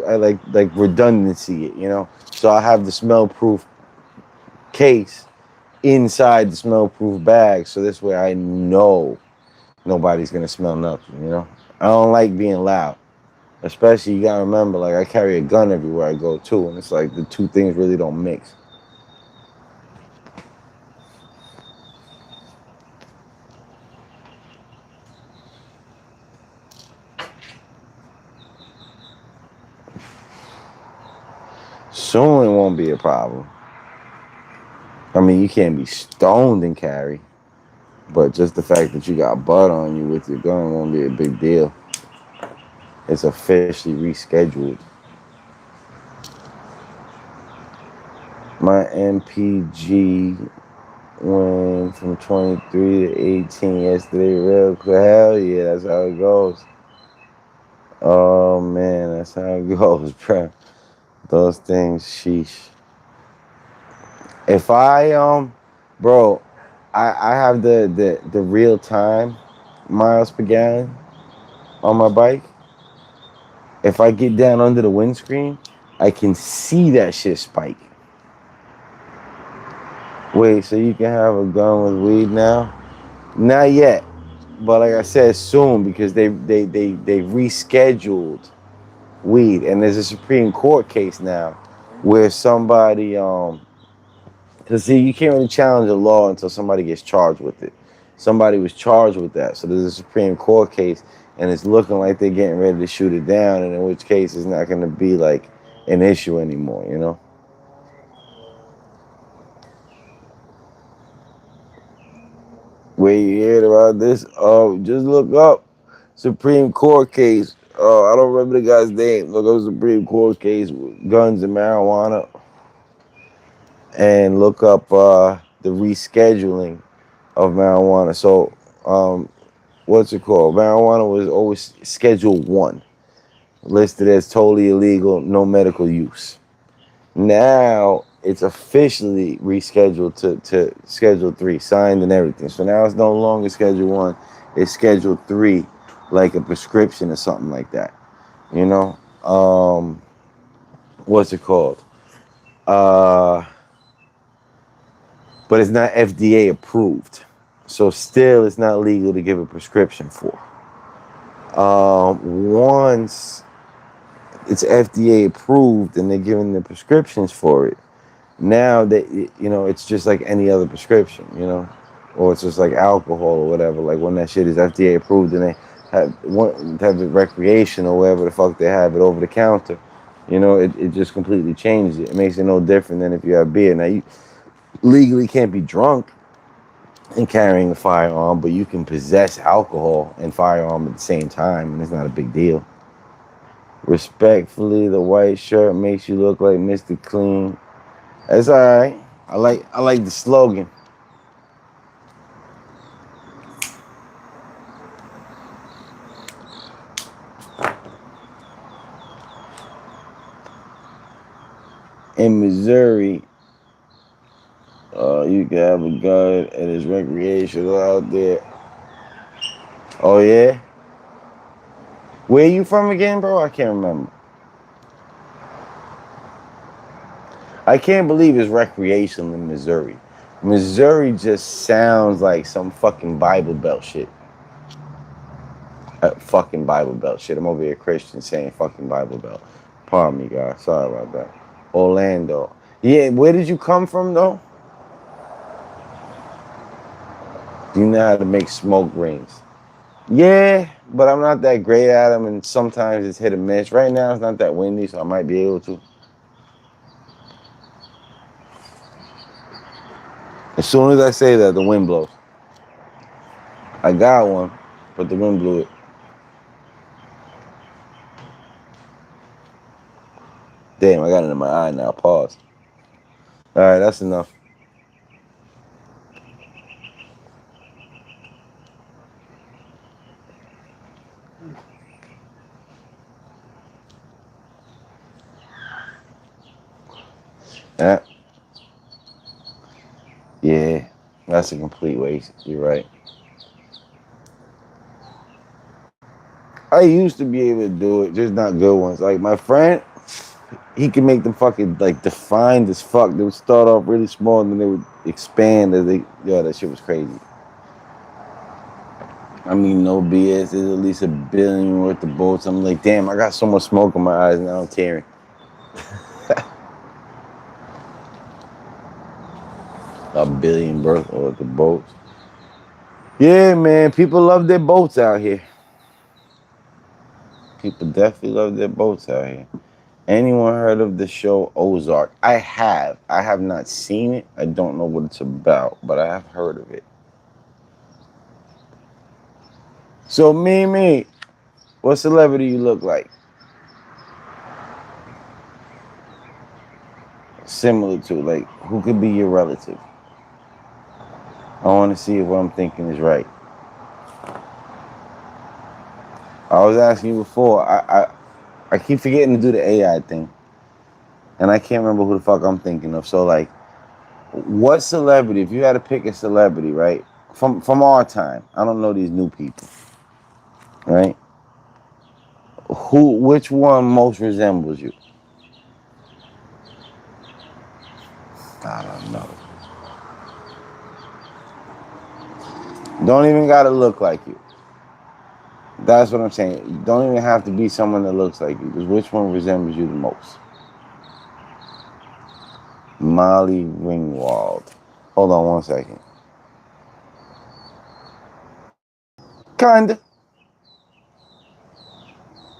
I like redundancy it, you know. So I have the smell proof case inside the smell proof bag, so this way I know nobody's gonna smell nothing, you know. I don't like being loud. Especially, you gotta remember, like I carry a gun everywhere I go too, and it's like the two things really don't mix. Soon it won't be a problem. I mean, you can't be stoned and carry, but just the fact that you got butt on you with your gun won't be a big deal. It's officially rescheduled. My MPG went from 23 to 18 yesterday. Real quick. Hell yeah, that's how it goes. Oh man, that's how it goes, bro. Those things, sheesh. If bro, I have the real time miles per gallon on my bike. If I get down under the windscreen, I can see that shit spike. Wait, so you can have a gun with weed now? Not yet, but like I said, soon, because they rescheduled weed. And there's a Supreme Court case now where somebody, because see, you can't really challenge a law until somebody gets charged with it. Somebody was charged with that. So there's a Supreme Court case, and it's looking like they're getting ready to shoot it down, and in which case it's not going to be like an issue anymore, you know? Where you heard about this? Just look up Supreme Court case. I don't remember the guy's name. Look up Supreme Court case, guns and marijuana, and look up the rescheduling of marijuana. So, what's it called? Marijuana was always Schedule 1, listed as totally illegal, no medical use. Now it's officially rescheduled to Schedule 3, signed and everything. So now it's no longer Schedule 1, it's Schedule 3, like a prescription or something like that. You know? What's it called? But it's not FDA approved. So still it's not legal to give a prescription for. Once it's FDA approved and they're giving the prescriptions for it, now that it's just like any other prescription, or it's just like alcohol or whatever. Like when that shit is FDA approved and they have it recreational or whatever the fuck they have it over the counter, it just completely changes it. It makes it no different than if you have beer. Now you legally can't be drunk and carrying a firearm, but you can possess alcohol and firearm at the same time, and it's not a big deal. Respectfully, the white shirt makes you look like Mr. Clean. That's all right. I like the slogan. In Missouri, you can have a gun and it's recreational out there. Oh yeah? Where you from again, bro? I can't remember. I can't believe it's recreational in Missouri. Missouri just sounds like some fucking Bible Belt shit. Fucking Bible Belt shit. I'm over here Christian saying fucking Bible Belt. Pardon me, guys. Sorry about that. Orlando. Yeah, where did you come from, though? You know how to make smoke rings. Yeah, but I'm not that great at them, and sometimes it's hit or miss. Right now, it's not that windy, so I might be able to. As soon as I say that, the wind blows. I got one, but the wind blew it. Damn, I got it in my eye now. Pause. All right, that's enough. Yeah. Yeah, that's a complete waste. You're right. I used to be able to do it, just not good ones. Like my friend, he can make them fucking like defined as fuck. They would start off really small and then they would expand as they. Yeah, that shit was crazy. I mean, no BS. There's at least 1 billion worth of bolts. I'm like, damn, I got so much smoke in my eyes now. I'm tearing. A billion worth of the bolts. Yeah, man. People love their boats out here. People definitely love their boats out here. Anyone heard of the show Ozark? I have. I have not seen it. I don't know what it's about, but I have heard of it. So, me, what celebrity you look like? Similar to, like, who could be your relative? I want to see if what I'm thinking is right. I was asking you before. I keep forgetting to do the AI thing, and I can't remember who the fuck I'm thinking of. So, like, what celebrity? If you had to pick a celebrity, right, from our time, I don't know these new people, right? Which one most resembles you? I don't know. Don't even gotta look like you. That's what I'm saying. You don't even have to be someone that looks like you. Because which one resembles you the most? Molly Ringwald. Hold on one second. Kinda.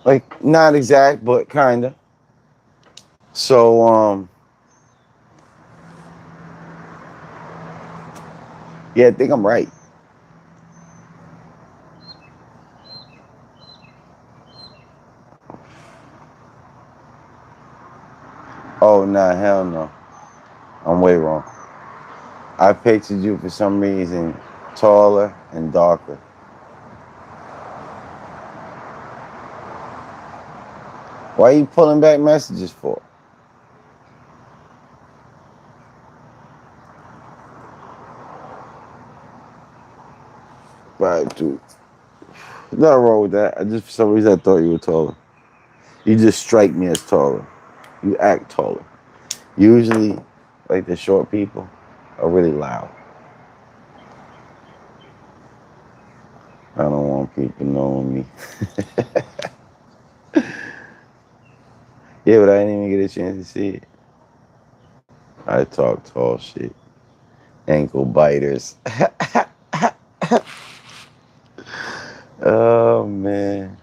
Like, not exact, but kinda. So, yeah, I think I'm right. Oh, nah, hell no. I'm way wrong. I pictured you for some reason taller and darker. Why are you pulling back messages for? Right, dude. Nothing wrong with that. I just, for some reason, I thought you were taller. You just strike me as taller. You act taller. Usually, like the short people are really loud. I don't want people knowing me. Yeah, but I didn't even get a chance to see it. I talk tall shit. Ankle biters. Oh man.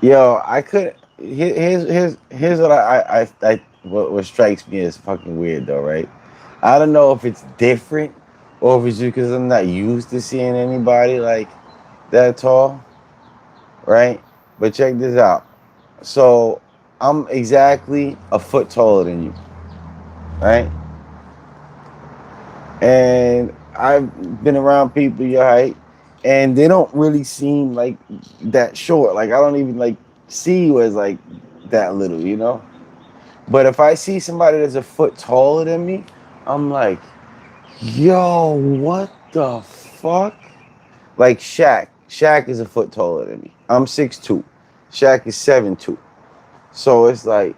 Yo, I could. Here's what what strikes me as fucking weird though, right? I don't know if it's different or if it's just because I'm not used to seeing anybody like that tall, right? But check this out. So I'm exactly a foot taller than you, right? And I've been around people your height, and they don't really seem like that short. Like I don't even like see you as like that little, you know. But if I see somebody that's a foot taller than me, I'm like, yo, what the fuck? Like Shaq. Shaq is a foot taller than me. I'm 6'2". Shaq is 7'2". So it's like,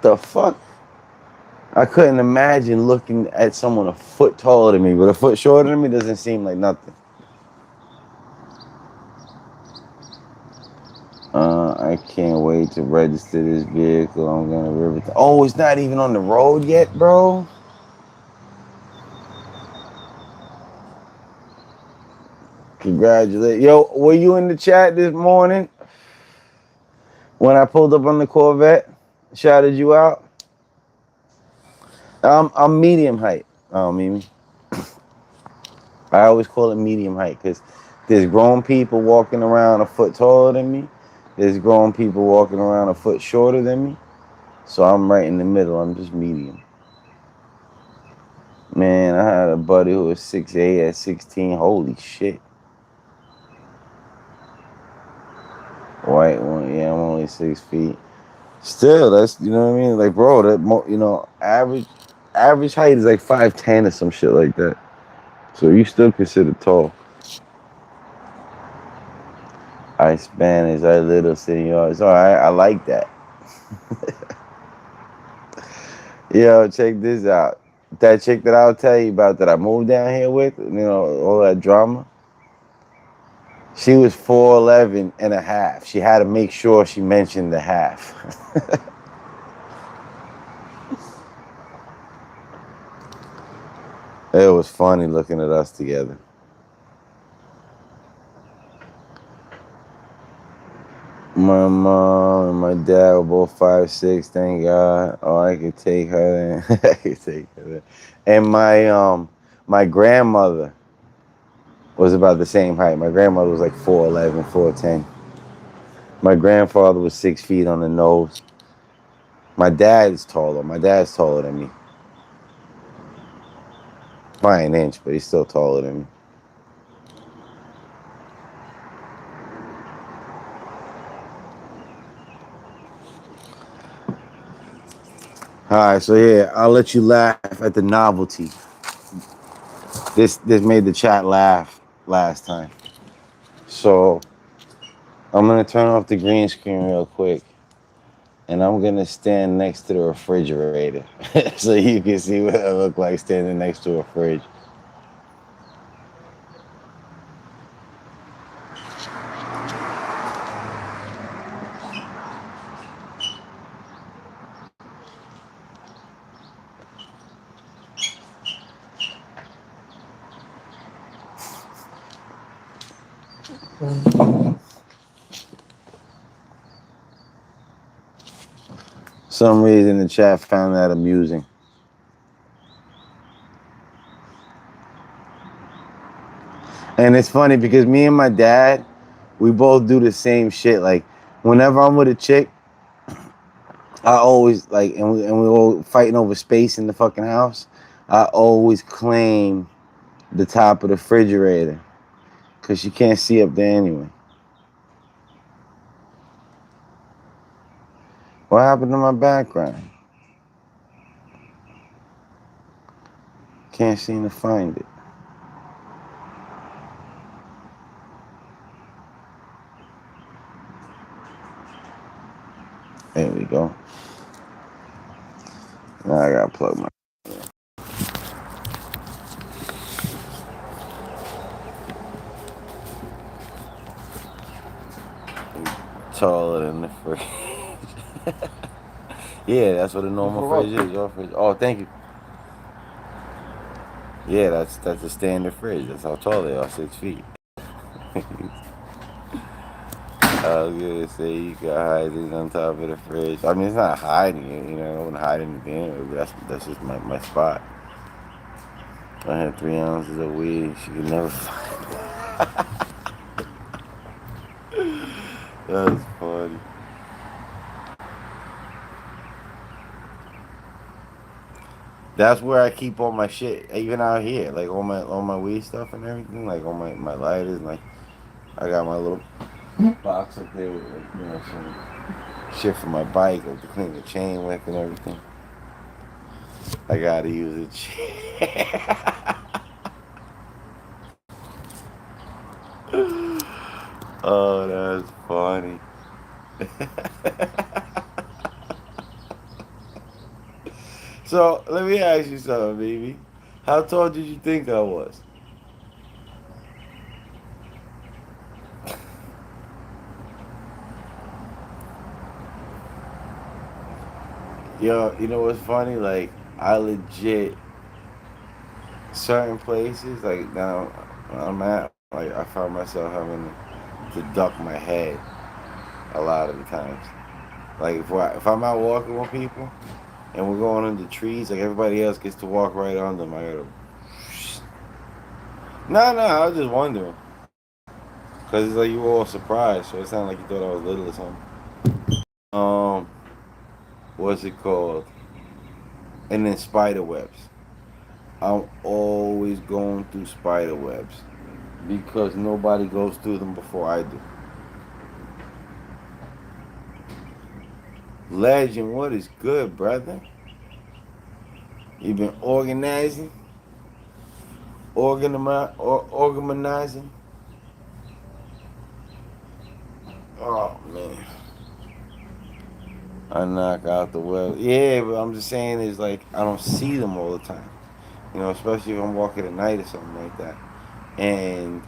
the fuck? I couldn't imagine looking at someone a foot taller than me, but a foot shorter than me doesn't seem like nothing. I can't wait to register this vehicle. I'm gonna rivet. Oh, it's not even on the road yet, bro. Congratulations, yo. Were you in the chat this morning when I pulled up on the Corvette? Shouted you out. I'm medium height. Mimi. I always call it medium height because there's grown people walking around a foot taller than me. There's grown people walking around a foot shorter than me. So I'm right in the middle. I'm just medium. Man, I had a buddy who was 6'8" at 16. Holy shit. White one. Yeah, I'm only 6 feet. Still, that's, you know what I mean? Like, bro, average height is like 5'10" or some shit like that. So you still considered tall. I Spanish, I little senor. It's all right. I like that. Yo, check this out. That chick that I'll tell you about that I moved down here with, all that drama. She was 4'11" and a half. She had to make sure she mentioned the half. It was funny looking at us together. My mom and my dad were both 5'6", thank God. Oh, I could take her then. I could take her then. And my grandmother was about the same height. My grandmother was like 4'11", 4'10". My grandfather was 6 feet on the nose. My dad is taller. My dad's taller than me. By an inch, but he's still taller than me. All right, so yeah, I'll let you laugh at the novelty. This made the chat laugh last time. So I'm gonna turn off the green screen real quick. and I'm gonna stand next to the refrigerator so you can see what I look like standing next to a fridge. Some reason the chat found that amusing. And it's funny because me and my dad, we both do the same shit. Like whenever I'm with a chick, I always like, and we all fighting over space in the fucking house. I always claim the top of the refrigerator because she can't see up there anyway. What happened to my background? Can't seem to find it. There we go. Now I gotta plug my toilet in the fridge. Yeah, that's what a normal fridge is. Your fridge. Oh, thank you. Yeah, that's a standard fridge. That's how tall they are, 6 feet. I was gonna say you can hide it on top of the fridge. I mean, it's not hiding it. You know, I wouldn't hide anything. But that's just my spot. I had 3 ounces of weed. She could never find it. That's funny. That's where I keep all my shit, even out here, like all my weed stuff and everything, like all my lighters, and like I got my little box up there with like, some shit for my bike, like to clean the chain with and everything. I gotta use it. Oh, that's funny. So let me ask you something, baby. How tall did you think I was? Yo, you know what's funny? Like I legit certain places, like now where I'm at, like I found myself having to duck my head a lot of the times. Like if I'm out walking with people and we're going under trees, like everybody else gets to walk right under them, I gotta. No, I was just wondering. Cause it's like you were all surprised, so it sounded like you thought I was little or something. Um, what's it called? And then spider webs. I'm always going through spider webs because nobody goes through them before I do. Legend, what is good, brother? You been organizing. Oh man, I knock out the web. Yeah, but I'm just saying is like I don't see them all the time. Especially if I'm walking at night or something like that. And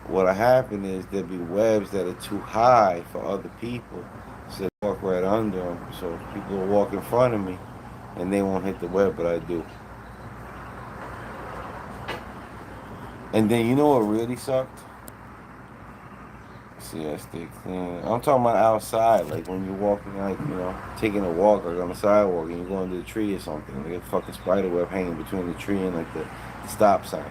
what'll happen is there'll be webs that are too high for other people, so they walk right under them. So people will walk in front of me, and they won't hit the web, but I do. And then you know what really sucked? See, I stay clean. I'm talking about outside, like when you're walking, like taking a walk, like on the sidewalk, and you go under the tree or something. Like a fucking spider web hanging between the tree and like the stop sign.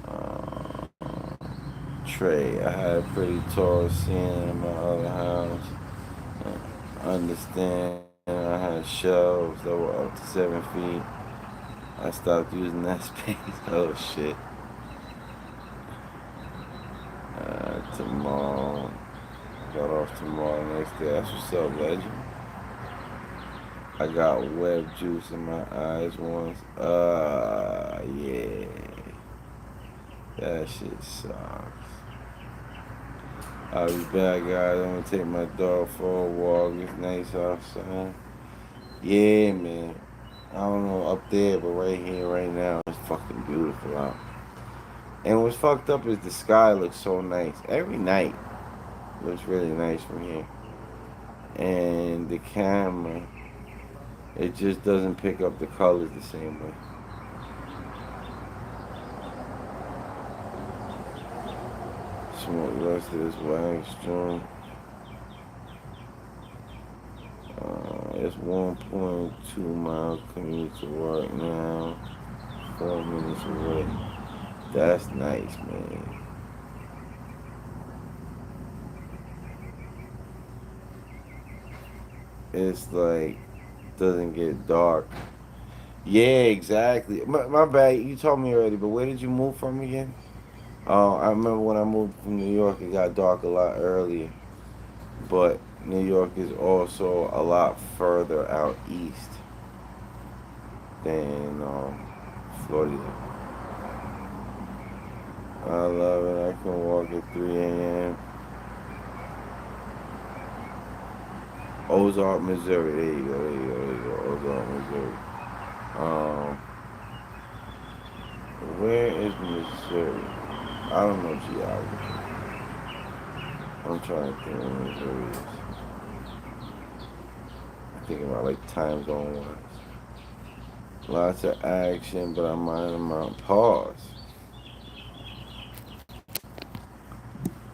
Uh, Trey, I had a pretty tall ceiling in my other house. Understand, I had shelves that were up to 7 feet. I stopped using that space. Oh shit. Tomorrow. Got off tomorrow, next day. That's what's up, legend. I got web juice in my eyes once. Yeah. That shit sucks. I'll be back, guys. I'm gonna take my dog for a walk. It's nice outside. Yeah, man. I don't know up there, but right here, right now, it's fucking beautiful out. And what's fucked up is the sky looks so nice. Every night looks really nice from here. And the camera, it just doesn't pick up the colors the same way. Smoke the rest of this wax joint. It's 1.2 mile commute to work now. 4 minutes away. That's nice, man. It's like doesn't get dark. Yeah, exactly. My bad. You told me already, but where did you move from again? Oh, I remember when I moved from New York, it got dark a lot earlier. But New York is also a lot further out east than Florida. I love it. I can walk at 3 a.m. Ozark, Missouri. There you go. There you go. There you go. Ozark, Missouri. Um, where is Missouri? I don't know geography. I'm trying to think where Missouri is. I'm thinking about like time zone wise. Lots of action, but I'm minding my pause.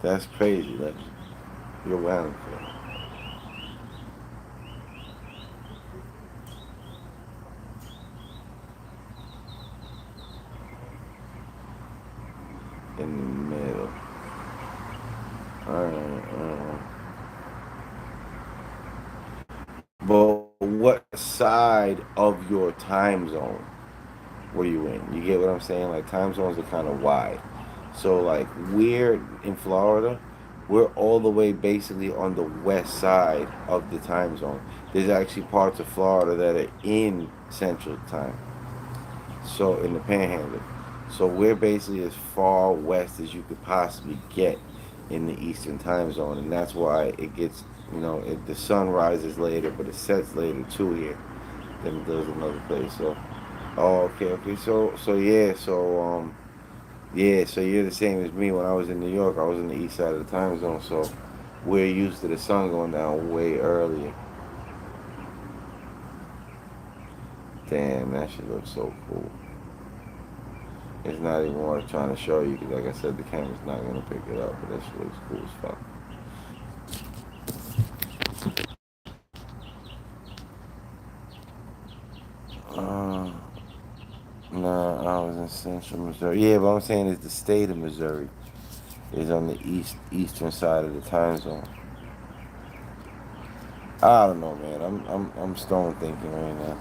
That's crazy. You're wilding for in the middle. Alright. But what side of your time zone were you in? You get what I'm saying? Like time zones are kind of wide. So like we're in Florida, we're all the way basically on the west side of the time zone. There's actually parts of Florida that are in Central Time. So in the Panhandle. So we're basically as far west as you could possibly get in the Eastern Time Zone, and that's why it gets, the sun rises later, but it sets later too here than it does another place. So, oh, okay. So you're the same as me. When I was in New York, I was in the east side of the time zone, so we're used to the sun going down way earlier. Damn, that shit looks so cool. It's not even worth trying to show you because, like I said, the camera's not gonna pick it up. But that shit looks cool as fuck. Uh, nah, I was in Central Missouri. Yeah, but I'm saying is the state of Missouri is on the eastern side of the time zone. I don't know, man. I'm stone thinking right now.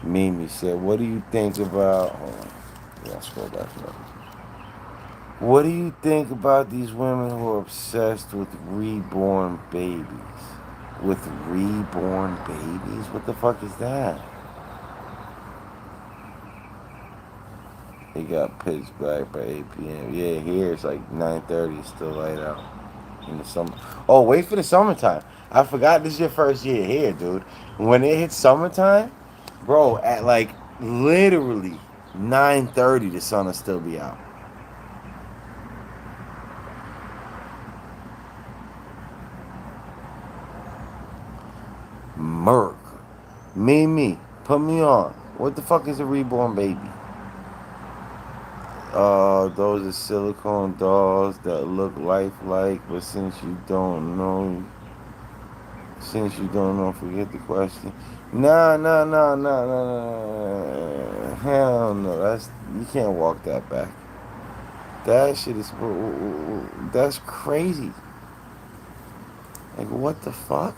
Mimi said, "What do you think about?" Hold on, yeah, scroll back up. What do you think about these women who are obsessed with reborn babies? With reborn babies? What the fuck is that? It got pitch black by 8 p.m. Yeah, here it's like 9:30. It's still light out in the summer. Oh, wait for the summertime. I forgot this is your first year here, dude. When it hits summertime, bro, at like literally 9:30, the sun will still be out. Merc. Me. Put me on. What the fuck is a reborn baby? Those are silicone dolls that look lifelike, but since you don't know, forget the question. Nah. Hell no, you can't walk that back. That shit is, that's crazy. Like, what the fuck?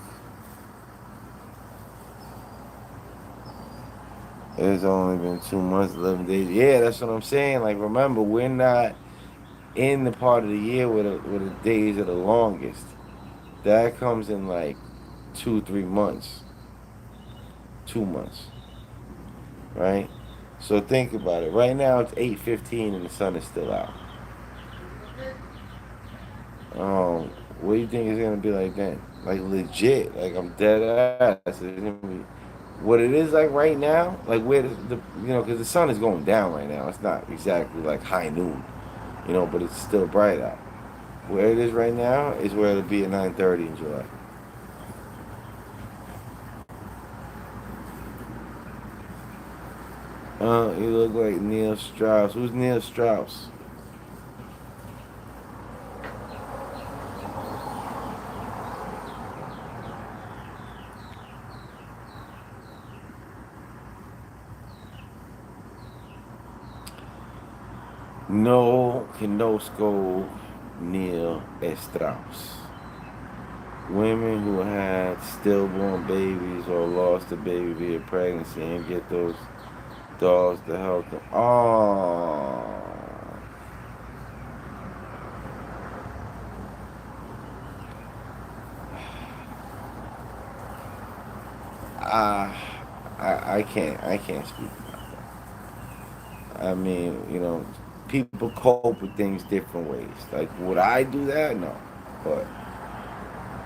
It's only been 2 months, 11 days. Yeah, that's what I'm saying. Like, remember, we're not in the part of the year where the days are the longest. That comes in like 2, 3 months, 2 months, right? So think about it. Right now it's 8:15 and the sun is still out. Um, what do you think it's gonna be like then? Like legit, like I'm dead ass. It's gonna be what it is like right now. Like where because the sun is going down right now. It's not exactly like high noon, but it's still bright out. Where it is right now is where it'll be at 9:30 in July. You look like Neil Strauss. Who's Neil Strauss? No conozco Neil Strauss. Women who had stillborn babies or lost a baby via pregnancy and get those dogs to help them. Oh, uh, I can't speak about that. I mean, people cope with things different ways. Like, would I do that? No, but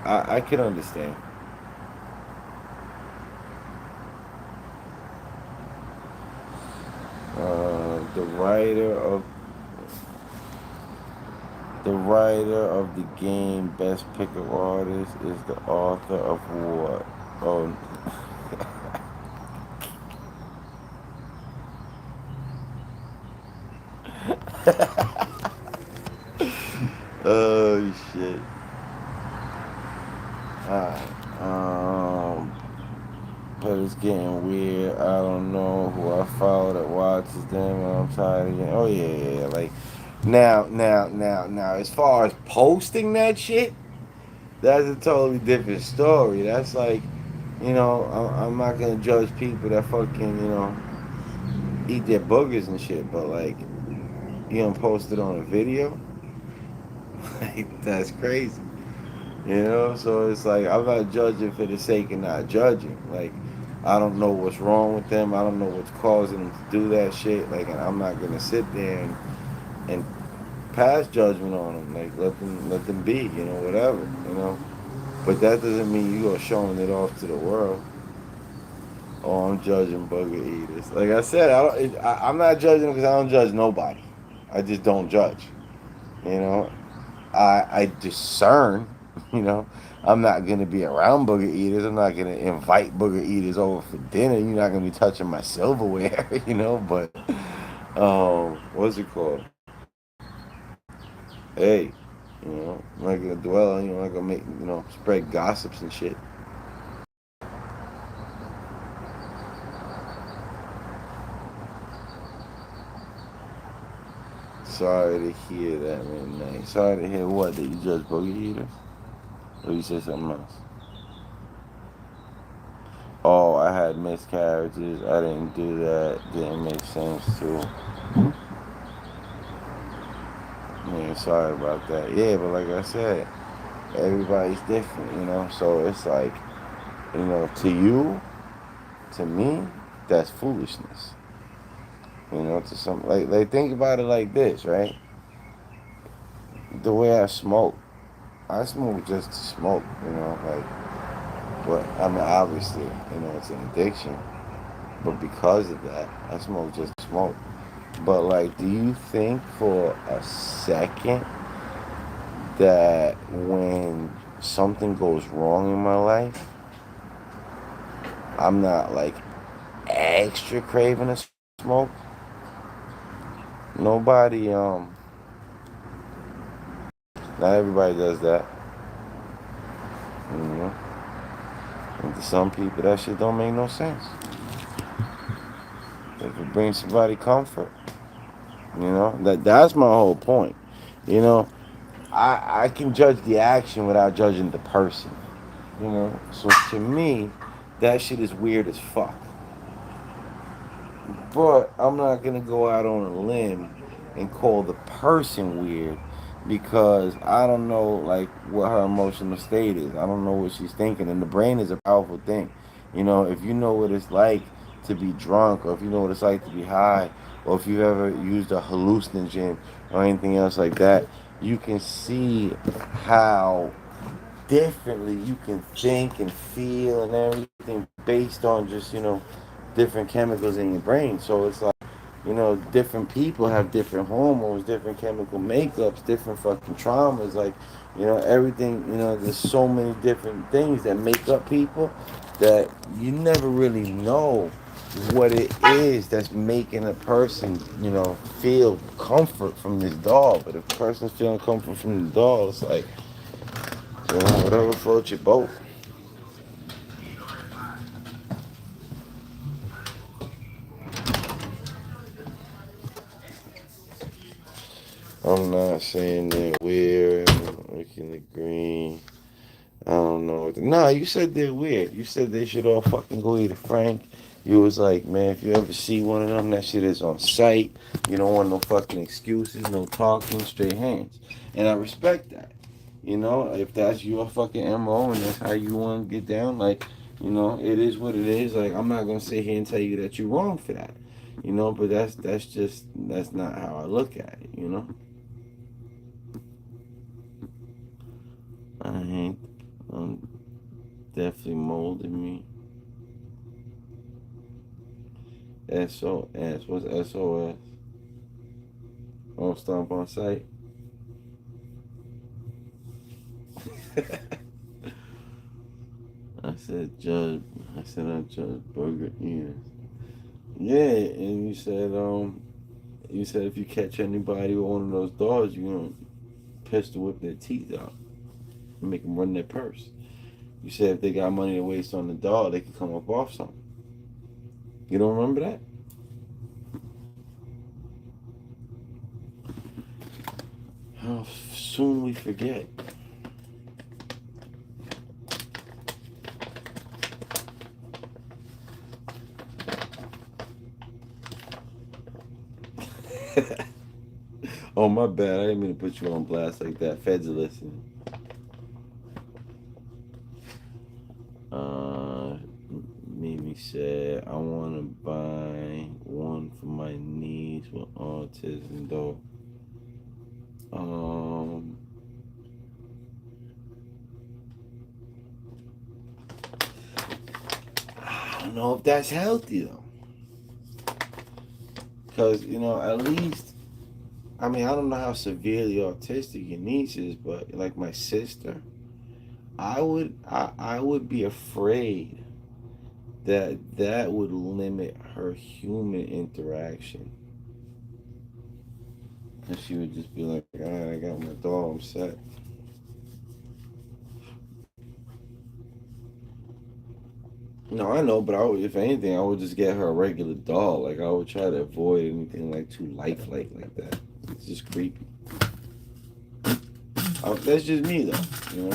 I can understand. The writer of the game Best Pickup Artist is the author of what? Oh, oh shit. Alright. But it's getting weird. I don't know who I follow that watches them, and I'm tired again. Oh yeah. Like now. As far as posting that shit, that's a totally different story. That's like, I'm not gonna judge people that fucking, eat their boogers and shit. But like, post it on a video, like that's crazy. So it's like I'm not judging for the sake of not judging. Like I don't know what's wrong with them. I don't know what's causing them to do that shit. Like, and I'm not gonna sit there and pass judgment on them. Like let them be. Whatever. But that doesn't mean you are showing it off to the world. Oh, I'm judging bugger eaters. Like I said, I'm not judging because I don't judge nobody. I just don't judge. You know, I discern. You know, I'm not gonna be around booger eaters. I'm not gonna invite booger eaters over for dinner. You're not gonna be touching my silverware. But what's it called? Hey, I'm not gonna dwell on you. I'm not gonna make spread gossips and shit. Sorry to hear that, man. Sorry to hear what that you judge booger eaters, or you said something else. Oh, I had miscarriages. I didn't do that. Didn't make sense too. Yeah, sorry about that. Yeah, but like I said, everybody's different, So it's like, to you, to me, that's foolishness. To some like think about it like this, right? The way I smoke just to smoke, but I mean obviously, it's an addiction. But because of that, I smoke just to smoke. But like, do you think for a second that when something goes wrong in my life, I'm not like extra craving to smoke? Nobody, not everybody does that. You know, and to some people, that shit don't make no sense. If it brings somebody comfort, that's my whole point. You know, I can judge the action without judging the person. So to me, that shit is weird as fuck. But I'm not gonna go out on a limb and call the person weird because I don't know like what her emotional state is. I don't know what she's thinking, and the brain is a powerful thing. If you know what it's like to be drunk, or if you know what it's like to be high, or if you've ever used a hallucinogen or anything else like that, you can see how differently you can think and feel and everything based on just, different chemicals in your brain. So it's like, different people have different hormones, different chemical makeups, different fucking traumas. Like, everything, there's so many different things that make up people that you never really know what it is that's making a person, feel comfort from this doll. But if a person's feeling comfort from the doll, it's like, whatever floats your boat. I'm not saying that we can agree. I don't know. Nah, you said they're weird. You said they should all fucking go eat a Frank. You was like, man, if you ever see one of them, that shit is on sight. You don't want no fucking excuses, no talking, straight hands. And I respect that. If that's your fucking MO and that's how you want to get down, like, it is what it is. Like, I'm not gonna sit here and tell you that you're wrong for that. But that's not how I look at it. I ain't definitely molded me. SOS. What's SOS? On stomp on site. I said judge. I said I judge burger eaters. Yeah, and you said if you catch anybody with one of those dogs, you're gonna pistol whip their teeth out and make them run their purse. You said if they got money to waste on the dog, they could come up off something. You don't remember that? How soon we forget. Oh, my bad. I didn't mean to put you on blast like that. Feds are listening. Uh, Mimi said, I want to buy one for my niece with autism, though. Um, I don't know if that's healthy, though. Because, at least, I mean, I don't know how severely autistic your niece is, but like my sister, I would be afraid that would limit her human interaction. And she would just be like, all right, I got my doll, I'm set. No, I know, but if anything, I would just get her a regular doll. Like, I would try to avoid anything like too lifelike like that. It's just creepy. That's just me, though.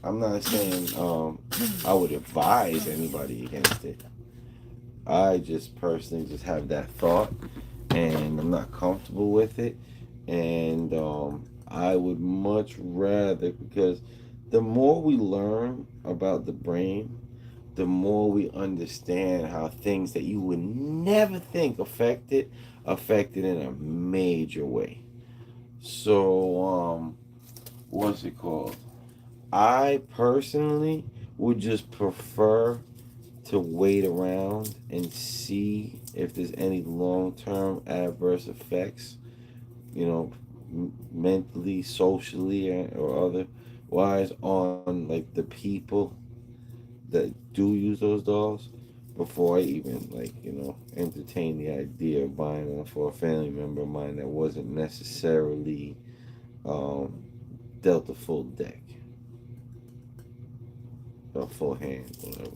I'm not saying I would advise anybody against it. I just personally just have that thought, and I'm not comfortable with it. And I would much rather, because the more we learn about the brain, the more we understand how things that you would never think affected in a major way. So, what's it called? I personally would just prefer to wait around and see if there's any long-term adverse effects, mentally, socially, or otherwise on like the people that do use those dolls before I even like entertain the idea of buying one for a family member of mine that wasn't necessarily um, dealt a full deck, a full hand, whatever.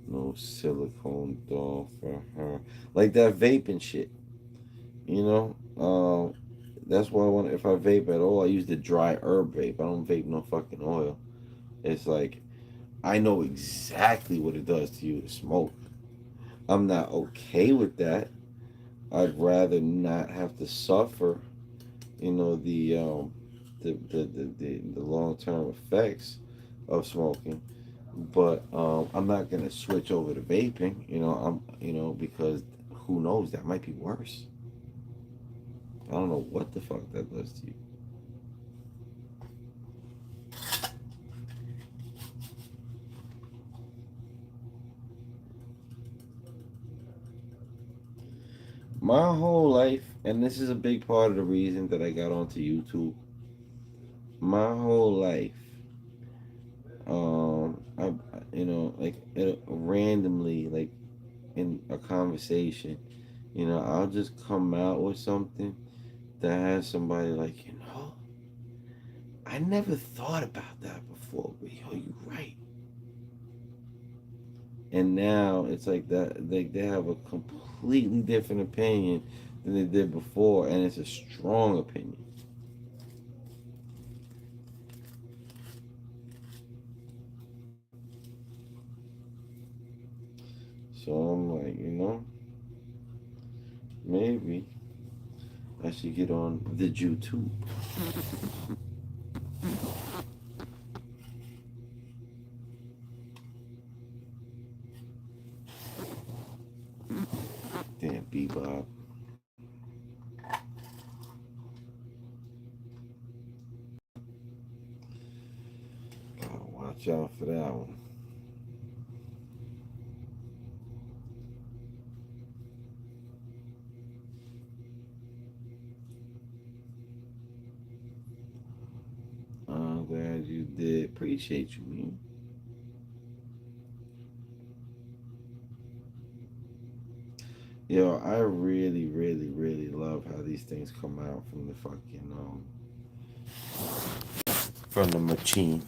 No silicone doll for her. Like that vaping shit, you know? That's why I want, if I vape at all, I use the dry herb vape. I don't vape no fucking oil. It's like, I know exactly what it does to you to smoke. I'm not okay with that. I'd rather not have to suffer, the long term effects of smoking. But I'm not gonna switch over to vaping. Because who knows, that might be worse. I don't know what the fuck that does to you. My whole life, and this is a big part of the reason that I got onto YouTube. My whole life, like randomly, like in a conversation, I'll just come out with something that has somebody like, I never thought about that before, but yo, you right. And now it's like that, like they have a completely different opinion than they did before, and it's a strong opinion. So I'm like, maybe I should get on the YouTube. Damn, Bebop. Gotta watch out for that one. I'm glad you did. Appreciate you, man. Yo, I really, really, really love how these things come out from the fucking from the machine.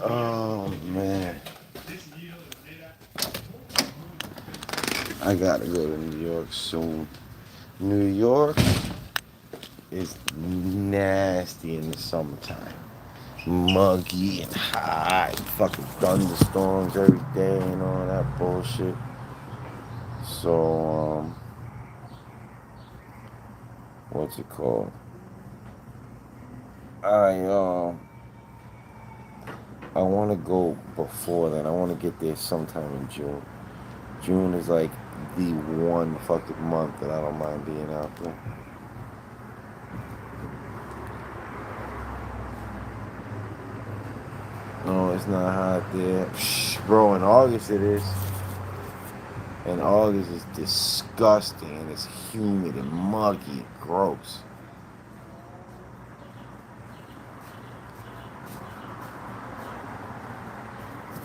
Oh man, I gotta go to New York soon. New York is nasty in the summertime. Muggy and hot, fucking thunderstorms every day and all that bullshit. So, what's it called? I I want to go before then. I want to get there sometime in June. June is like the one fucking month that I don't mind being out there. No, it's not hot there. Psh, bro, in August it is. And August is disgusting and it's humid and muggy and gross.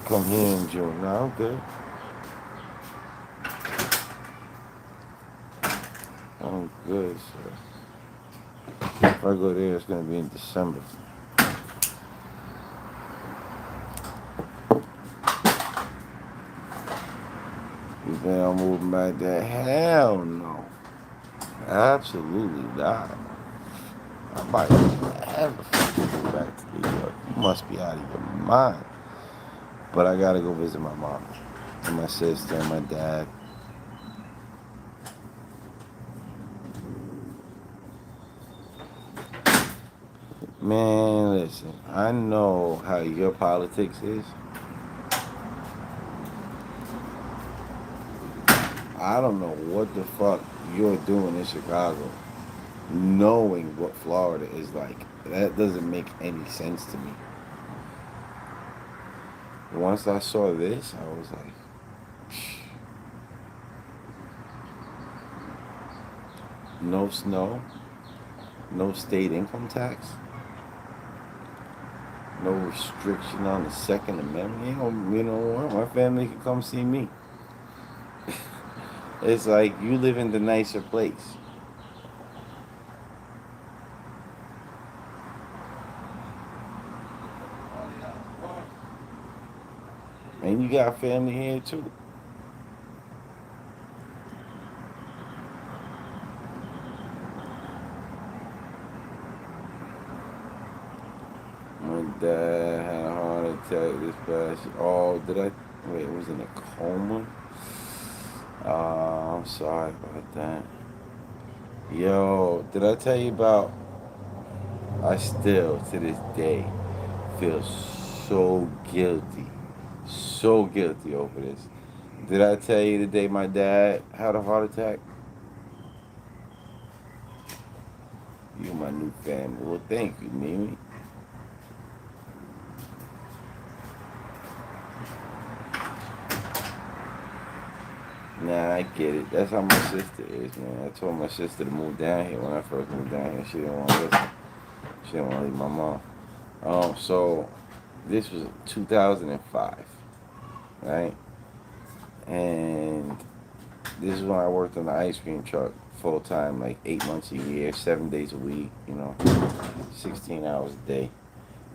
Come here in June. No, I'm good. I'm good, sir. If I go there, it's gonna be in December. You think I'm moving back there? Hell no. Absolutely not. I might never fucking go back to New York. You must be out of your mind. But I gotta go visit my mom and my sister and my dad. Man, listen, I know how your politics is. I don't know what the fuck you're doing in Chicago, knowing what Florida is like. That doesn't make any sense to me. Once I saw this, I was like, no snow, no state income tax, no restriction on the Second Amendment. You know what? My family can come see me. It's like you live in the nicer place. And you got family here too. My dad had a heart attack this But oh, did I? Wait, it was in a coma. I'm sorry about that. Yo, did I tell you about? I still to this day feel so guilty over this. Did I tell you the day my dad had a heart attack? You my new family. Well, thank you, Mimi. Nah, I get it. That's how my sister is, man. I told my sister to move down here when I first moved down here. She didn't want to listen. She didn't want to leave my mom. So this was 2005, right? And this is when I worked on the ice cream truck full time, like 8 months a year, 7 days a week, 16 hours a day.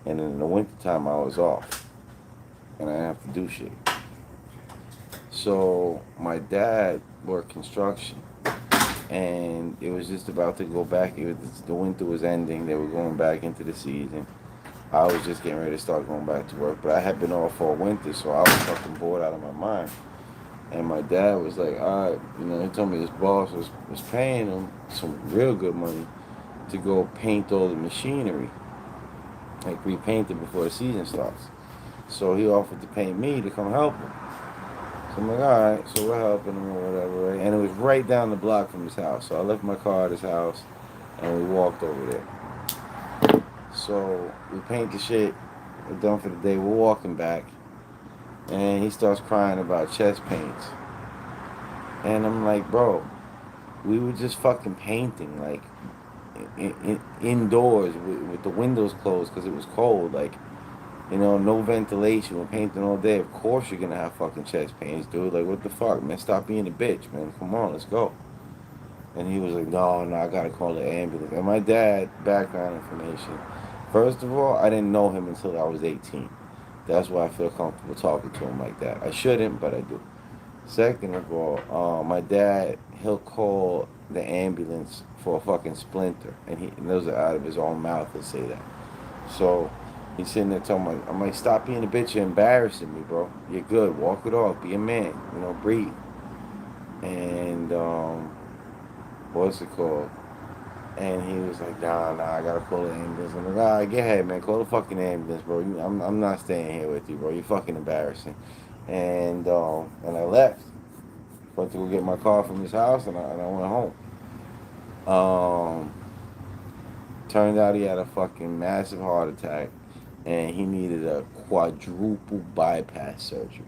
And in the wintertime, I was off, and I didn't have to do shit. So my dad worked construction, and it was just about to go back. The winter was ending. They were going back into the season. I was just getting ready to start going back to work, but I had been off for a winter, so I was fucking bored out of my mind. And my dad was like, all right, he told me his boss was paying him some real good money to go paint all the machinery, like repaint it before the season starts. So he offered to pay me to come help him. So I'm like, all right, so we're helping him or whatever, right? And it was right down the block from his house. So I left my car at his house, and we walked over there. So we paint the shit. We're done for the day. We're walking back, and he starts crying about chest pains. And I'm like, bro, we were just fucking painting, like, indoors with the windows closed because it was cold. Like, no ventilation. We're painting all day. Of course you're gonna have fucking chest pains, dude. Like, what the fuck, man? Stop being a bitch, man. Come on, let's go. And he was like, no, no, I gotta call the ambulance. And my dad, background information. First of all, I didn't know him until I was 18. That's why I feel comfortable talking to him like that. I shouldn't, but I do. Second of all, my dad, he'll call the ambulance for a fucking splinter. And those are out of his own mouth, he'll say that. So he's sitting there telling me, I'm like, stop being a bitch, you're embarrassing me, bro. You're good, walk it off, be a man, breathe. And, what's it called? And he was like, nah, I gotta call the ambulance. I'm like, all right, get ahead, man, call the fucking ambulance, bro. I'm not staying here with you, bro. You're fucking embarrassing. And I left. Went to go get my car from his house, and I went home. Turned out he had a fucking massive heart attack, and he needed a quadruple bypass surgery.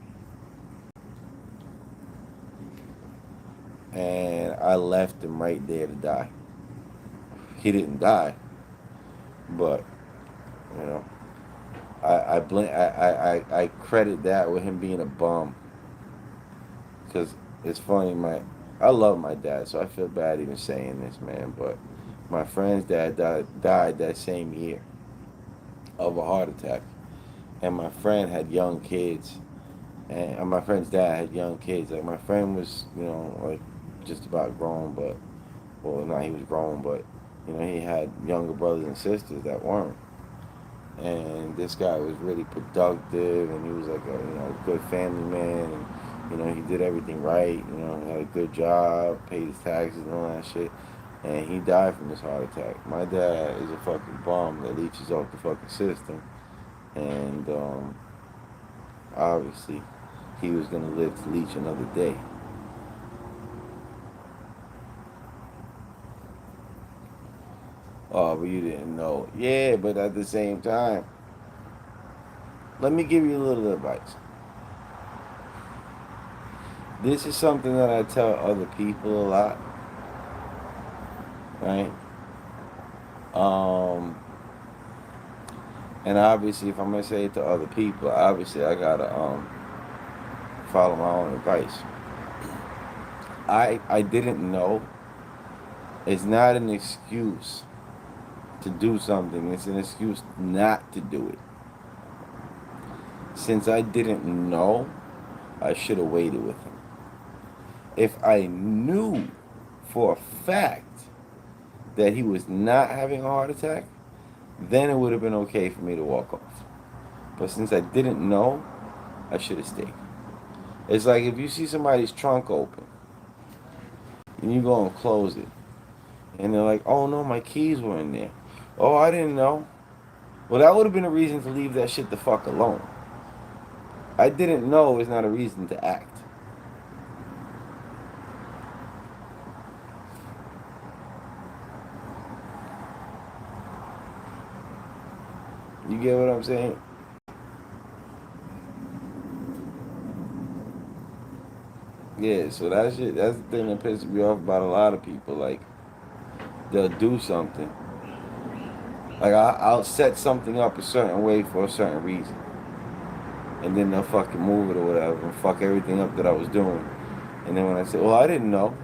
And I left him right there to die. He didn't die, but you know, I credit that with him being a bum, because it's funny. I love my dad, so I feel bad even saying this, man. But my friend's dad died that same year of a heart attack, and my friend had young kids, and my friend's dad had young kids. Like, my friend was, like, just about grown, but well, not he was grown, but he had younger brothers and sisters that weren't. And this guy was really productive, and he was like a good family man, and he did everything right. Had a good job, paid his taxes and all that shit. And he died from this heart attack. My dad is a fucking bum that leeches off the fucking system, and obviously he was gonna live to leech another day. Oh, but you didn't know. Yeah, but at the same time, let me give you a little advice. This is something that I tell other people a lot, right? Um, and obviously, if I'm gonna say it to other people, obviously I gotta follow my own advice. I didn't know. It's not an excuse to do something. It's an excuse not to do it. Since I didn't know, I should have waited with him. If I knew for a fact that he was not having a heart attack, then it would have been okay for me to walk off. But since I didn't know, I should have stayed. It's like if you see somebody's trunk open and you go and close it, and they're like, "Oh no, my keys were in there." Oh, I didn't know. Well, that would have been a reason to leave that shit the fuck alone. I didn't know is not a reason to act. You get what I'm saying? Yeah, so that shit, that's the thing that pisses me off about a lot of people. Like, they'll do something. Like, I'll set something up a certain way for a certain reason. And then they'll fucking move it or whatever and fuck everything up that I was doing. And then when I say, well, I didn't know.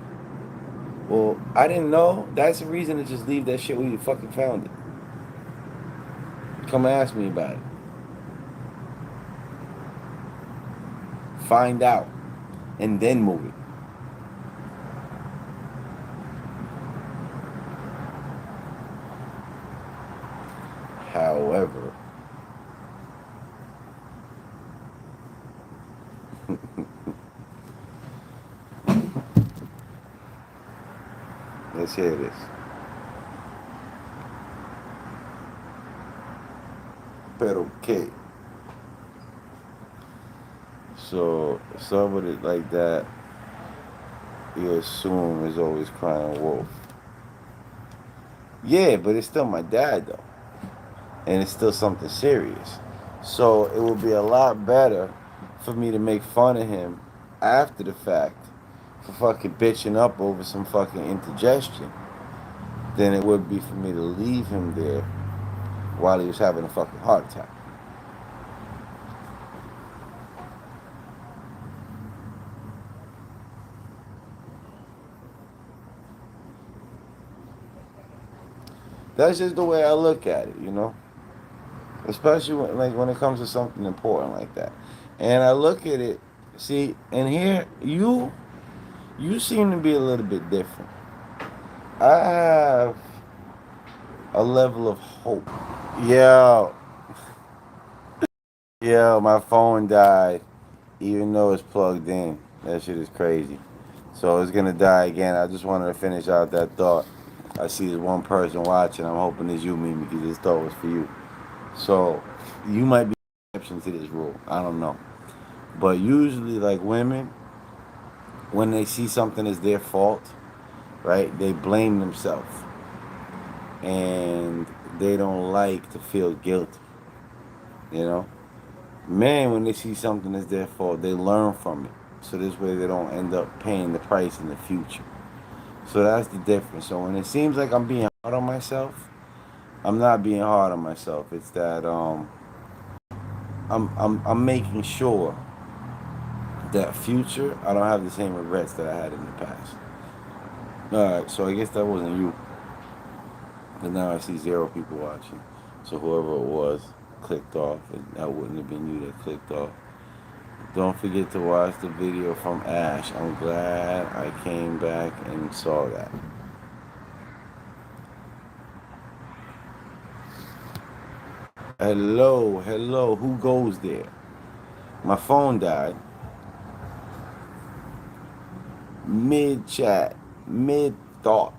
Well, I didn't know. That's a reason to just leave that shit where you fucking found it. Come ask me about it. Find out. And then move it. However, let's hear this. Pero qué? So somebody like that, you assume is always crying wolf. Yeah, but it's still my dad though, and it's still something serious. So it would be a lot better for me to make fun of him after the fact for fucking bitching up over some fucking indigestion than it would be for me to leave him there while he was having a fucking heart attack. That's just the way I look at it, you know. Especially when it comes to something important like that. And I look at it, see, and here you seem to be a little bit different. I have a level of hope. Yeah, yeah, my phone died, even though it's plugged in. That shit is crazy. So it's gonna die again. I just wanted to finish out that thought. I see there's one person watching. I'm hoping it's you, Mimi, because this thought was for you. So you might be an exception to this rule. I don't know. But usually, like women, when they see something as their fault, right, they blame themselves. And they don't like to feel guilty, you know? Men, when they see something as their fault, they learn from it. So this way they don't end up paying the price in the future. So that's the difference. So when it seems like I'm being hard on myself, I'm not being hard on myself. It's that I'm making sure that future I don't have the same regrets that I had in the past. Alright, so I guess that wasn't you. But now I see 0 people watching. So whoever it was clicked off, and that wouldn't have been you that clicked off. Don't forget to watch the video from Ash. I'm glad I came back and saw that. Hello, hello, who goes there? My phone died. Mid chat, mid thought.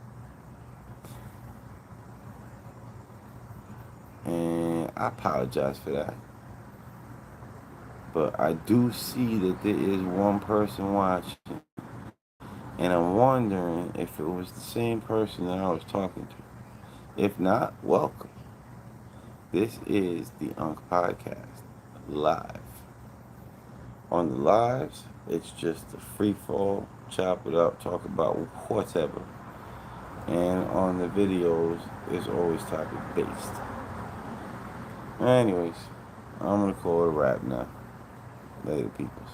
And I apologize for that. But I do see that there is one person watching. And I'm wondering if it was the same person that I was talking to. If not, welcome. This is the Unc Podcast live. On the lives, it's just a free fall, chop it up, talk about whatever. And on the videos, it's always topic based. Anyways, I'm gonna call it a wrap now. Later, peoples.